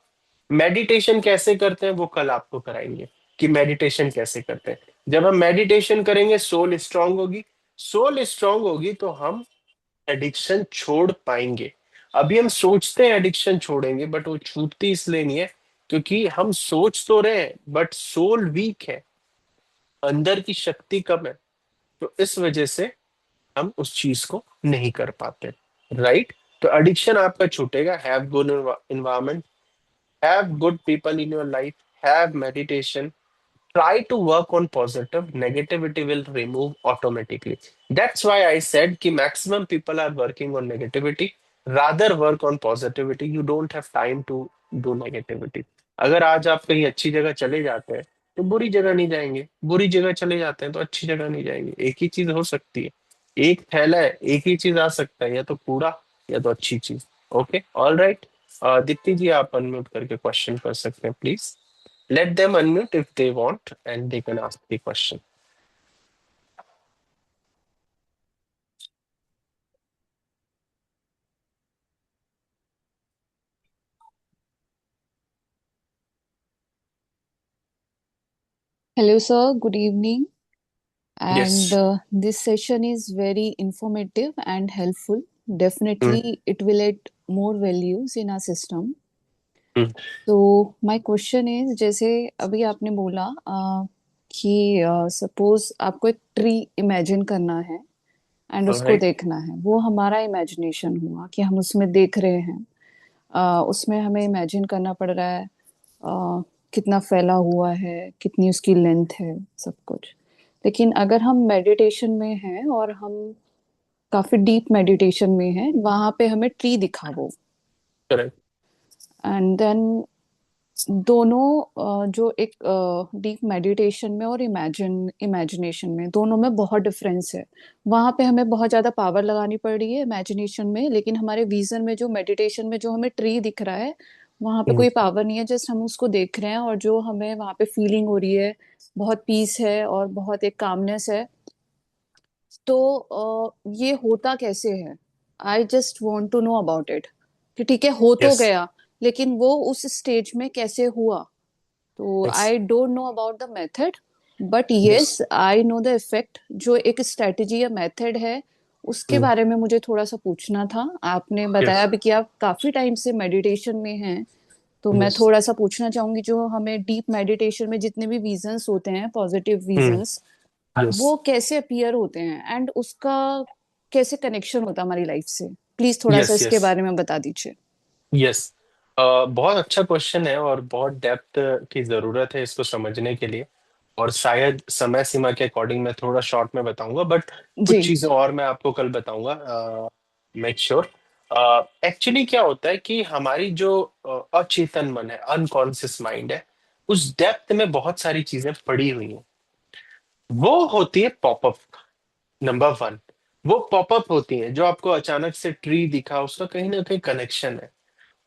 मेडिटेशन कैसे करते हैं वो कल आपको कराएंगे कि मेडिटेशन कैसे करते हैं। जब हम मेडिटेशन करेंगे सोल स्ट्रांग होगी, सोल स्ट्रांग होगी तो हम एडिक्शन छोड़ पाएंगे। अभी हम सोचते हैं एडिक्शन छोड़ेंगे, बट वो छूटती इसलिए नहीं है क्योंकि हम सोच तो रहे हैं बट सोल वीक है, अंदर की शक्ति कम है। तो इस वजह से हम उस चीज को नहीं कर पाते। राइट? तो एडिक्शन आपका छूटेगा। Have good environment, have good people in your life, have meditation, try to work on positive, negativity will remove automatically. That's why I said कि maximum people are working on negativity, rather work on positivity. You don't have time to do negativity. अगर आज आप कहीं अच्छी जगह चले जाते हैं तो बुरी जगह नहीं जाएंगे, बुरी जगह चले जाते हैं तो अच्छी जगह नहीं जाएंगे। एक ही चीज हो सकती है, एक थैला है, एक ही चीज आ सकता है, या तो कूड़ा या तो अच्छी चीज। Okay, all right. Deepti ji आप अनम्यूट करके क्वेश्चन कर सकते हैं please. Let them unmute if they want and they can ask the question. Hello, sir. Good evening. And Yes. this session is very informative and helpful. Mm, Definitely, it will add more values in our system. mm, तो my question is, जैसे अभी आपने बोला कि सपोज आपको एक ट्री इमेजिन करना है एंड all उसको right. देखना है, वो हमारा इमेजिनेशन हुआ कि हम उसमें देख रहे हैं। उसमें हमें इमेजिन करना पड़ रहा है कितना फैला हुआ है, कितनी उसकी लेंथ है, सब कुछ। लेकिन अगर हम मेडिटेशन में हैं और हम काफी डीप मेडिटेशन में हैं, वहां पे हमें ट्री दिखा वो, Correct. एंड देन दोनों जो एक डीप मेडिटेशन में और इमेजिनेशन में, दोनों में बहुत डिफरेंस है। वहां पे हमें बहुत ज्यादा पावर लगानी पड़ रही है इमेजिनेशन में, लेकिन हमारे विजन में, जो मेडिटेशन में जो हमें ट्री दिख रहा है, वहां पे Mm, कोई पावर नहीं है, जस्ट हम उसको देख रहे हैं और जो हमें वहां पे फीलिंग हो रही है, बहुत पीस है और बहुत एक कामनेस है। तो ये होता कैसे है? I just want to know about it, कि ठीक है हो तो yes. गया, लेकिन वो उस स्टेज में कैसे हुआ? तो Yes. I don't know about the method, but yes Yes. I know the effect. जो एक स्ट्रेटजी या मेथड है, उसके Mm, बारे में मुझे थोड़ा सा पूछना था। आपने बताया yes. भी कि आप काफी टाइम से मेडिटेशन में हैं, तो मैं Yes. थोड़ा सा पूछना चाहूंगी, जो हमें डीप मेडिटेशन में जितने भी विजन्स होते हैं, पॉजिटिव Mm, विजन्स, वो yes. कैसे अपीयर होते हैं एंड उसका कैसे कनेक्शन होता है हमारी लाइफ से? प्लीज थोड़ा सा Yes. इसके Yes. बारे में बता दीजिए। Yes. बहुत अच्छा क्वेश्चन है और बहुत डेप्थ की जरूरत है इसको समझने के लिए। और शायद समय सीमा के अकॉर्डिंग मैं थोड़ा शॉर्ट में बताऊंगा, बट जी। कुछ चीजें और मैं आपको कल बताऊंगा। Make sure. एक्चुअली क्या होता है कि हमारी जो अचेतन मन है, अनकॉन्शियस माइंड है, उस डेप्थ में बहुत सारी चीजें पड़ी हुई हैं। वो होती है पॉपअप। नंबर वन, वो पॉपअप होती हैं जो आपको अचानक से ट्री दिखा, उसका कहीं ना कहीं कनेक्शन है,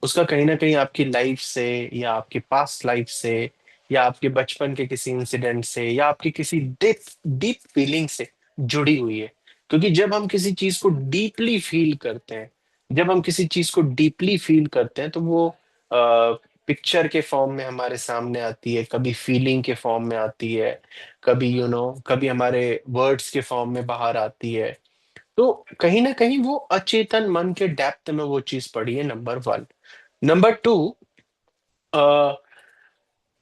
उसका कहीं ना कहीं आपकी लाइफ से या आपकी पास्ट लाइफ से या आपके बचपन के किसी इंसिडेंट से या आपकी किसी डीप डीप फीलिंग से जुड़ी हुई है। क्योंकि जब हम किसी चीज को डीपली फील करते हैं, जब हम किसी चीज को डीपली फील करते हैं तो वो पिक्चर के फॉर्म में हमारे सामने आती है, कभी फीलिंग के फॉर्म में आती है, कभी कभी हमारे वर्ड्स के फॉर्म में बाहर आती है। तो कहीं ना कहीं वो अचेतन मन के डेप्थ में वो चीज पड़ी है। Number one. नंबर टू,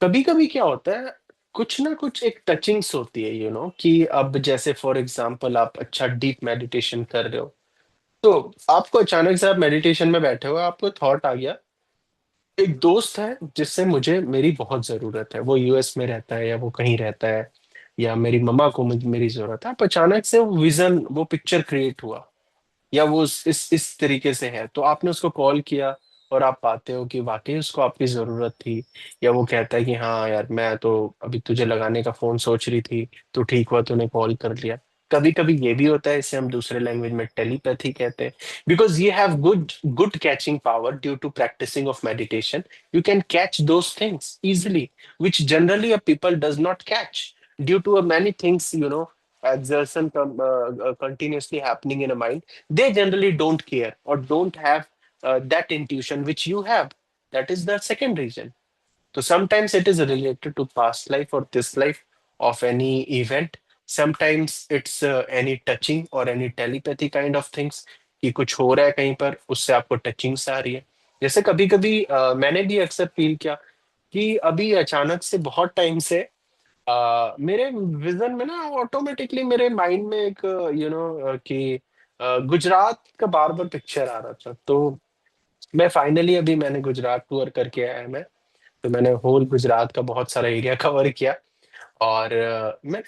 कभी कभी क्या होता है, कुछ ना कुछ एक टचिंग्स होती है कि अब जैसे फॉर एग्जांपल आप अच्छा डीप मेडिटेशन कर रहे हो, तो आपको अचानक से आप मेडिटेशन में बैठे हो, आपको थॉट आ गया, एक दोस्त है जिससे मुझे मेरी बहुत जरूरत है, वो यूएस में रहता है या वो कहीं रहता है, या मेरी मम्मा को मेरी जरूरत है। आप अचानक से वो विजन, वो पिक्चर क्रिएट हुआ, या वो इस तरीके से है, तो आपने उसको कॉल किया और आप पाते हो कि वाकई उसको आपकी जरूरत थी। या वो कहता है कि हाँ यार, मैं तो अभी तुझे लगाने का फोन सोच रही थी, तो ठीक हुआ तूने कॉल कर लिया। कभी कभी ये भी होता है, इसे हम दूसरे लैंग्वेज में टेलीपैथी कहते हैं, बिकॉज ये have good good catching power due to practicing of meditation. you can catch those things easily, which generally a people does not catch due to many things, exertion continuously happening in a mind. They generally don't care or don't have that intuition which you have. That is the second reason. So sometimes it is related to past life or this life of any event. Sometimes it's any touching or any telepathy kind of things, कि कुछ हो रहा है कहीं पर, उससे आपको टचिंग्स आ रही है। जैसे कभी कभी मैंने भी अक्सर फील किया कि अभी अचानक से बहुत टाइम से मेरे विजन में ना ऑटोमेटिकली मेरे माइंड में एक कि गुजरात का बार बार पिक्चर आ रहा था। तो मैं फाइनली अभी मैंने गुजरात टूर करके आया मैं। तो मैंने होल गुजरात का बहुत सारा एरिया कवर किया, और मैं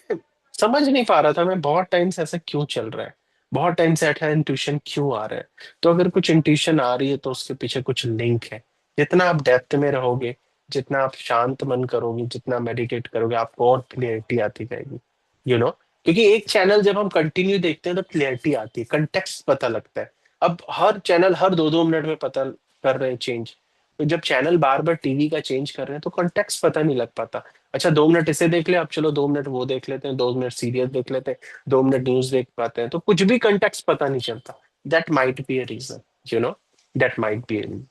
समझ नहीं पा रहा था मैं बहुत टाइम से ऐसा क्यों चल रहा है, बहुत टाइम से ऐसा इंट्यूशन क्यों आ रहा है। तो अगर कुछ इंट्यूशन आ रही है तो उसके पीछे कुछ लिंक है। जितना आप डेप्थ में रहोगे, जितना आप शांत मन करोगे, जितना मेडिटेट करोगे, आपको और क्लियरिटी आती जाएगी। क्योंकि एक चैनल जब हम कंटिन्यू देखते हैं तो क्लियरिटी आती है, कंटेक्स्ट पता लगता है। अब हर चैनल हर 2-2 मिनट में पता कर रहे हैं चेंज। तो जब चैनल बार बार टीवी का चेंज कर रहे हैं तो कंटेक्स्ट पता नहीं लग पाता। अच्छा, 2 मिनट इसे देख ले, अब चलो 2 मिनट वो देख लेते हैं, 2 मिनट सीरियल देख लेते हैं, 2 मिनट न्यूज देख पाते हैं, तो कुछ भी कंटेक्स्ट पता नहीं चलता। That might be a reason, you know that might be a reason.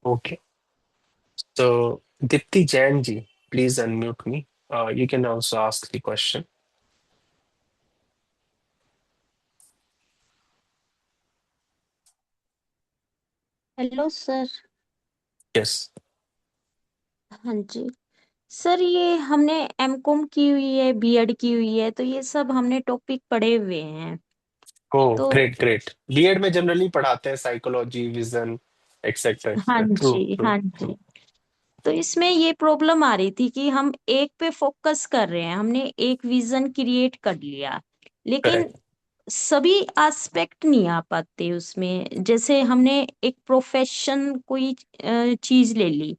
Okay, तो Deepti Jain ji, please unmute me. You can also ask the question. Hello sir. Yes. हाँ जी सर, ये हमने एमकॉम की हुई है, बीएड की हुई है, तो ये सब हमने टॉपिक पढ़े हुए हैं। ओ तो ग्रेट ग्रेट। बीएड में जनरली पढ़ाते हैं साइकोलॉजी, विजन, एक्सेट्रा हाँ एक्सेट्रा। ट्रू जी, ट्रू। हाँ जी। तो इसमें ये प्रॉब्लम आ रही थी कि हम एक पे फोकस कर रहे हैं, हमने एक विजन क्रिएट कर लिया, लेकिन करेक्ट। सभी एस्पेक्ट नहीं आ पाते उसमें। जैसे हमने एक प्रोफेशन कोई चीज ले ली,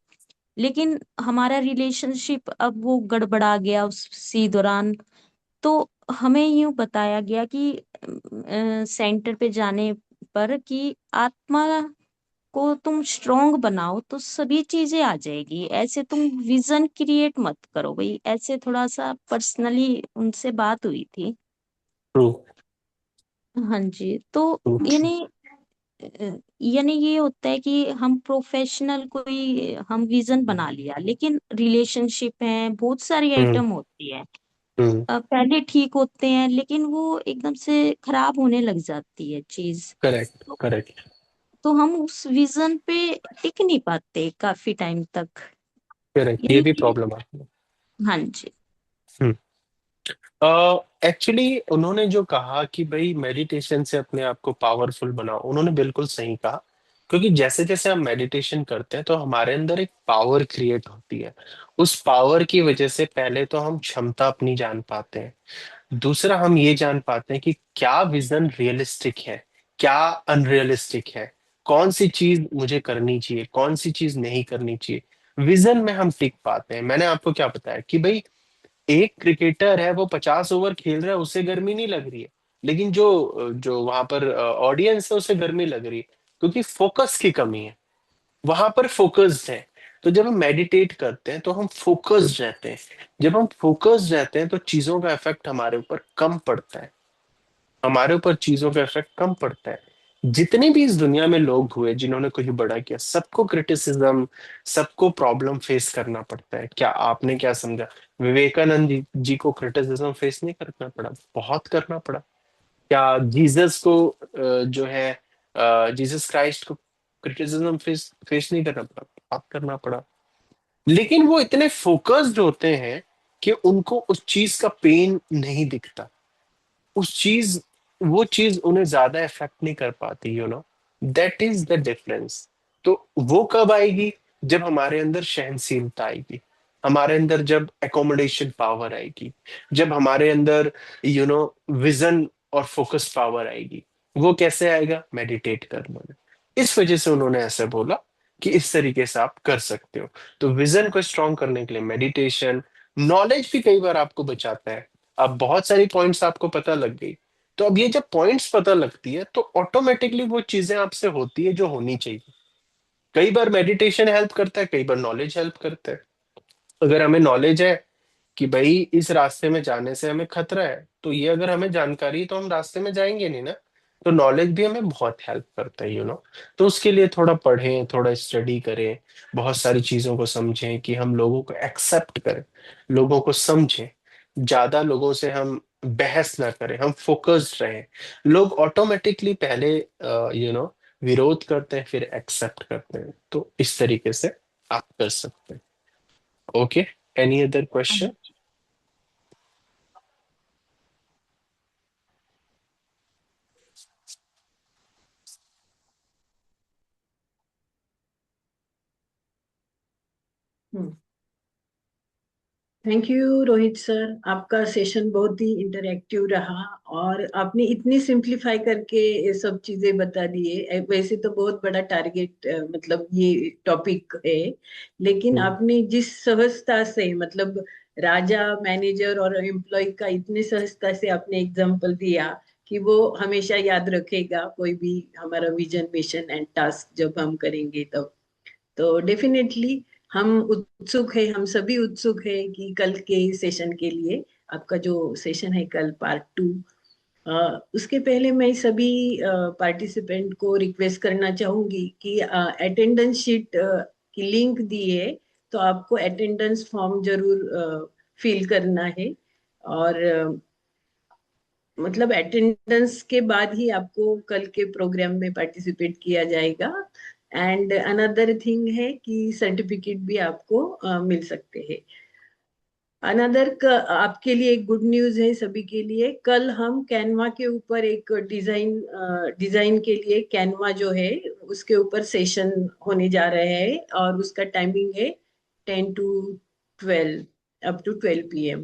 लेकिन हमारा रिलेशनशिप अब वो गड़बड़ा गया उसी दौरान। तो हमें यूं बताया गया कि सेंटर पे जाने पर कि आत्मा को तुम स्ट्रोंग बनाओ तो सभी चीजें आ जाएगी, ऐसे तुम विजन क्रिएट मत करो भाई। ऐसे थोड़ा सा पर्सनली उनसे बात हुई थी। ट्रू हाँ जी। तो ट्रू। यानी यानी ये होता है कि हम प्रोफेशनल कोई हम विजन बना लिया, लेकिन रिलेशनशिप है, बहुत सारी हम्म आइटम होती है। हम्म। पहले ठीक होते हैं, लेकिन वो एकदम से खराब होने लग जाती है चीज। करेक्ट तो, करेक्ट तो हम उस विजन पे टिक नहीं पाते काफी टाइम तक। करेक्ट, ये यानी भी कि प्रॉब्लम आती है। हाँ जी। एक्चुअली उन्होंने जो कहा कि भाई मेडिटेशन से अपने आप को पावरफुल बनाओ, उन्होंने बिल्कुल सही कहा। क्योंकि जैसे जैसे हम मेडिटेशन करते हैं तो हमारे अंदर एक पावर क्रिएट होती है। उस पावर की वजह से पहले तो हम क्षमता अपनी जान पाते हैं, दूसरा हम ये जान पाते हैं कि क्या विजन रियलिस्टिक है, क्या अनरियलिस्टिक है, कौन सी चीज मुझे करनी चाहिए, कौन सी चीज नहीं करनी चाहिए। विजन में हम टिक पाते हैं। मैंने आपको क्या बताया कि भाई एक क्रिकेटर है, वो 50 ओवर खेल रहा है, उसे गर्मी नहीं लग रही है, लेकिन जो जो वहां पर ऑडियंस है उसे गर्मी लग रही है, क्योंकि फोकस की कमी है, वहां पर फोकस्ड है। तो जब हम मेडिटेट करते हैं तो हम फोकस्ड रहते हैं। जब हम फोकस्ड रहते हैं तो चीजों का इफेक्ट हमारे ऊपर कम पड़ता है, हमारे ऊपर चीजों का इफेक्ट कम पड़ता है। जितने भी इस दुनिया में लोग हुए जिन्होंने कुछ बड़ा किया, सबको क्रिटिसिज्म, सबको प्रॉब्लम फेस करना पड़ता है। क्या आपने क्या समझा, विवेकानंद जी को क्रिटिसिज्म फेस नहीं करना पड़ा? बहुत करना पड़ा। क्या जीसस को जो है जीसस क्राइस्ट को क्रिटिसिज्म फेस फेस नहीं करना पड़ा? बहुत करना पड़ा। लेकिन वो इतने फोकस्ड होते हैं कि उनको उस चीज का पेन नहीं दिखता। उस चीज वो चीज उन्हें ज्यादा इफेक्ट नहीं कर पाती, दैट इज द डिफरेंस। तो वो कब आएगी? जब हमारे अंदर सहनशीलता आएगी, हमारे अंदर जब एकोमोडेशन पावर आएगी, जब हमारे अंदर विजन और फोकस पावर आएगी। वो कैसे आएगा? मेडिटेट करने में। इस वजह से उन्होंने ऐसे बोला कि इस तरीके से आप कर सकते हो। तो विजन को स्ट्रांग करने के लिए मेडिटेशन, नॉलेज भी कई बार आपको बचाता है। अब बहुत सारी पॉइंट्स आपको पता लग गई, तो अब ये जब पॉइंट्स पता लगती है तो ऑटोमेटिकली वो चीजें आपसे होती है जो होनी चाहिए। कई बार मेडिटेशन हेल्प करता है, कई बार नॉलेज हेल्प करता है। अगर हमें नॉलेज है कि भाई इस रास्ते में जाने से हमें खतरा है, तो ये अगर हमें जानकारी है तो हम रास्ते में जाएंगे नहीं ना। तो नॉलेज भी हमें बहुत हेल्प करता है, तो उसके लिए थोड़ा पढ़ें, थोड़ा स्टडी करें, बहुत सारी चीजों को समझें, कि हम लोगों को एक्सेप्ट करें, लोगों को समझें, ज्यादा लोगों से हम बहस ना करें, हम फोकस्ड रहें। लोग ऑटोमेटिकली पहले विरोध करते हैं, फिर एक्सेप्ट करते हैं। तो इस तरीके से आप कर सकते हैं। Okay, any other question? Thank you Rohit sir, आपका सेशन बहुत ही इंटरेक्टिव रहा और आपने इतनी सिंप्लीफाई करके ये सब चीजें बता दिए। वैसे तो बहुत बड़ा टारगेट मतलब ये टॉपिक है, लेकिन आपने जिस सहजता से मतलब राजा, मैनेजर और एम्प्लॉय का इतने सहजता से आपने एग्जांपल दिया कि वो हमेशा याद रखेगा, कोई भी हमारा विजन, मिशन एंड टास्क जब हम करेंगे तब। तो डेफिनेटली हम उत्सुक है, हम सभी उत्सुक है कि कल के सेशन के लिए, आपका जो सेशन है कल पार्ट 2। उसके पहले मैं सभी पार्टिसिपेंट को रिक्वेस्ट करना चाहूंगी कि अटेंडेंस शीट की लिंक दी है, तो आपको अटेंडेंस फॉर्म जरूर फिल करना है। और मतलब अटेंडेंस के बाद ही आपको कल के प्रोग्राम में पार्टिसिपेट किया जाएगा। एंड अनदर थिंग है कि सर्टिफिकेट भी आपको मिल सकते हैं। अनदर आपके लिए एक गुड न्यूज है सभी के लिए, कल हम कैनवा के ऊपर एक डिजाइन के लिए कैनवा जो है उसके ऊपर सेशन होने जा रहे हैं, और उसका टाइमिंग है 10 to 12, अप टू 12 PM।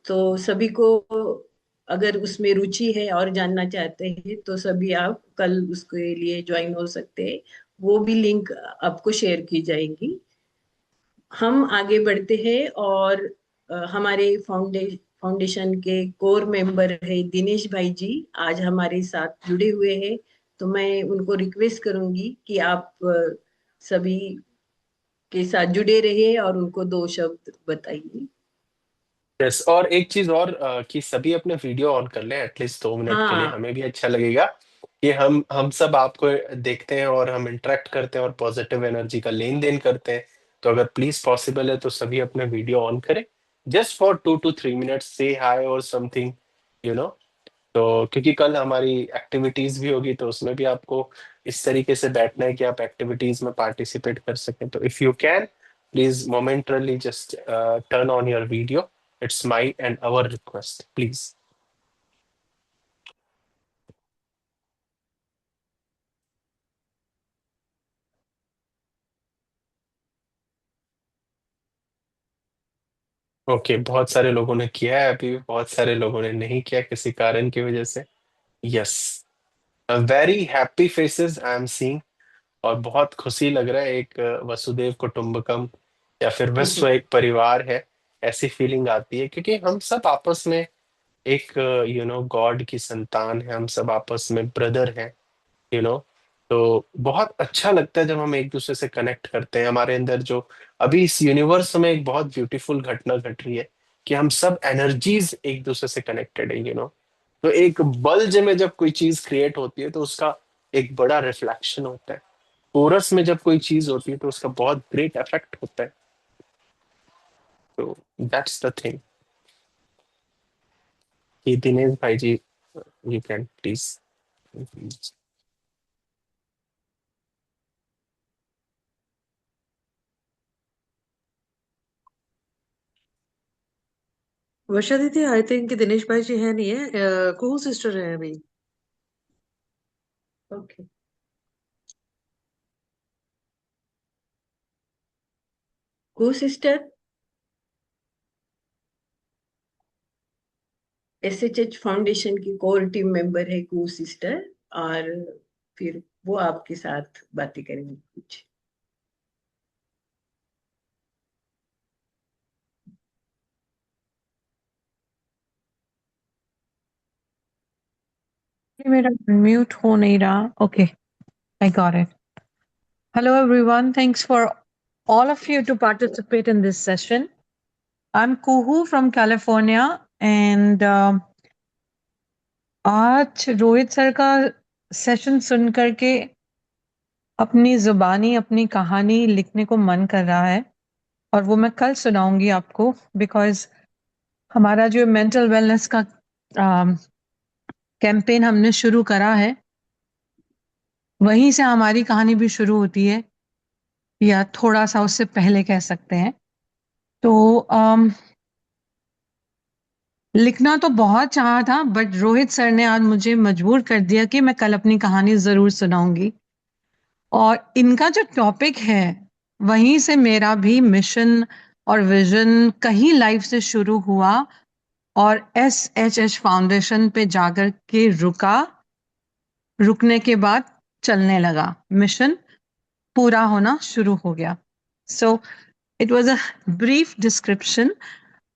तो सभी को अगर उसमें रुचि है और जानना चाहते हैं तो सभी आप कल उसके लिए ज्वाइन हो सकते हैं। वो भी लिंक आपको शेयर की जाएंगी। हम आगे बढ़ते हैं और हमारे फाउंडेशन के कोर मेंबर है दिनेश भाई जी, आज हमारे साथ जुड़े हुए हैं। तो मैं उनको रिक्वेस्ट करूंगी कि आप सभी के साथ जुड़े रहिए और उनको 2 शब्द बताइए। यस, और एक चीज और, कि सभी अपने वीडियो ऑन कर लें एटलीस्ट 2 मिनट के लिए। हाँ, हमें भी अच्छा लगेगा कि हम सब आपको देखते हैं और हम इंटरेक्ट करते हैं और पॉजिटिव एनर्जी का लेन देन करते हैं। तो अगर प्लीज पॉसिबल है तो सभी अपने वीडियो ऑन करें, जस्ट फॉर 2 to 3 मिनट्स, से हाय और समथिंग, यू नो तो क्योंकि कल हमारी एक्टिविटीज भी होगी, तो उसमें भी आपको इस तरीके से बैठना है कि आप एक्टिविटीज में पार्टिसिपेट कर सकें। तो if you can, please momentarily just turn on your video. It's my and our request, please. Okay, बहुत सारे लोगों ने किया है, अभी भी बहुत सारे लोगों ने नहीं किया किसी कारण की वजह से। Yes, very happy faces I am seeing. और बहुत खुशी लग रहा है, एक वसुदेव कुटुंबकम या फिर विश्व एक परिवार है, ऐसी फीलिंग आती है, क्योंकि हम सब आपस में एक गॉड की संतान है, हम सब आपस में ब्रदर हैं। यू नो तो बहुत अच्छा लगता है जब हम एक दूसरे से कनेक्ट करते हैं। हमारे अंदर जो अभी इस यूनिवर्स में एक बहुत ब्यूटीफुल घटना घट रही है कि हम सब एनर्जीज एक दूसरे से कनेक्टेड है। तो एक बल्ज में जब कोई चीज क्रिएट होती है तो उसका एक बड़ा रिफ्लेक्शन होता है। कोरस में जब कोई चीज होती है तो उसका बहुत ग्रेट इफेक्ट होता है। तो दैट्स द थिंग। कि दिनेश भाई जी, यू कैन प्लीज। वर्षा दीदी, आई थिंक दिनेश भाई जी है नहीं है, को सिस्टर है अभी। ओके, को सिस्टर SHH फाउंडेशन की कोर टीम मेंबर है को सिस्टर, और फिर वो आपके साथ बातें करेंगे कुछ। मेरा म्यूट हो नहीं रहा. Okay, I got it. Hello everyone. Thanks for all of you to participate in this session. I'm Kuhu from California, and आज रोहित सर का सेशन सुन करके अपनी जुबानी अपनी कहानी लिखने को मन कर रहा है, और वो मैं कल सुनाऊंगी आपको, बिकॉज हमारा जो मेंटल वेलनेस का कैंपेन हमने शुरू करा है, वहीं से हमारी कहानी भी शुरू होती है, या थोड़ा सा उससे पहले कह सकते हैं. तो लिखना तो बहुत चाहा था, बट रोहित सर ने आज मुझे मजबूर कर दिया कि मैं कल अपनी कहानी जरूर सुनाऊंगी. और इनका जो टॉपिक है, वहीं से मेरा भी मिशन और विजन कहीं लाइफ से शुरू हुआ और SHH फाउंडेशन पे जाकर के रुकने के बाद चलने लगा, मिशन पूरा होना शुरू हो गया. So it was a brief description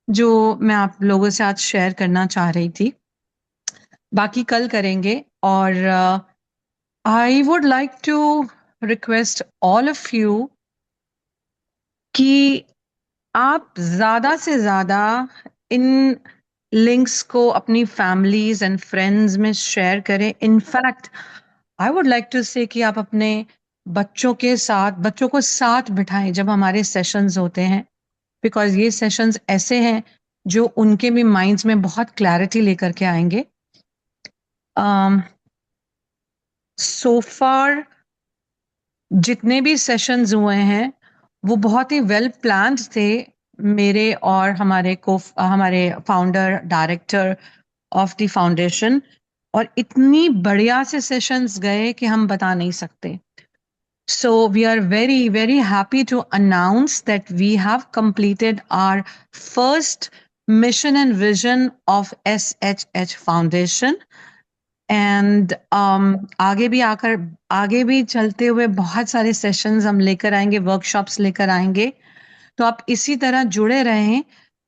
जो मैं आप लोगों से आज शेयर करना चाह रही थी. बाकी कल करेंगे. और I would like to request all of you कि आप ज्यादा से ज्यादा इन लिंक्स को अपनी फैमिलीज एंड फ्रेंड्स में शेयर करें. In fact I would like to say कि आप अपने बच्चों को साथ बिठाएं जब हमारे सेशंस होते हैं, बिकॉज ये सेशंस ऐसे हैं जो उनके भी माइंड्स में बहुत क्लैरिटी लेकर के आएंगे. सो फार जितने भी सेशंस हुए हैं वो बहुत ही वेल प्लान्ड थे, मेरे और हमारे founder director of the foundation, और इतनी बढ़िया से सेशंस गए कि हम बता नहीं सकते. So we are very, very happy to announce that we have completed our first mission and vision of SHH Foundation. And आगे भी चलते हुए बहुत सारे सेशंस हम लेकर आएंगे, वर्कशॉप्स लेकर आएंगे. तो आप इसी तरह जुड़े रहें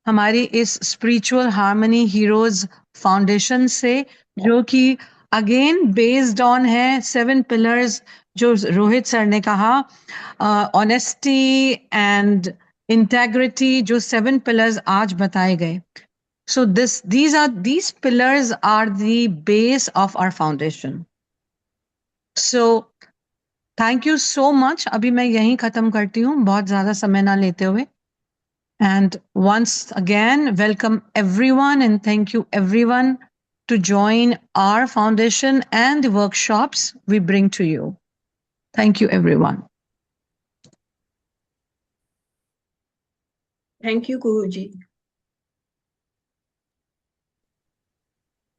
हमारी इस स्पिरिचुअल हार्मनी हीरोज फाउंडेशन से, जो कि अगेन बेस्ड ऑन है 7 पिलर्स जो रोहित सर ने कहा, ऑनेस्टी एंड इंटेग्रिटी, जो 7 पिलर्स आज बताए गए. So these pillars are the base of our foundation. So thank you so much. अभी मैं यहीं खत्म करती हूँ, बहुत ज़्यादा समय ना लेते हुए. And once again, welcome everyone, and thank you everyone to join our foundation and the workshops we bring to you. Thank you everyone. Thank you Kuhu ji.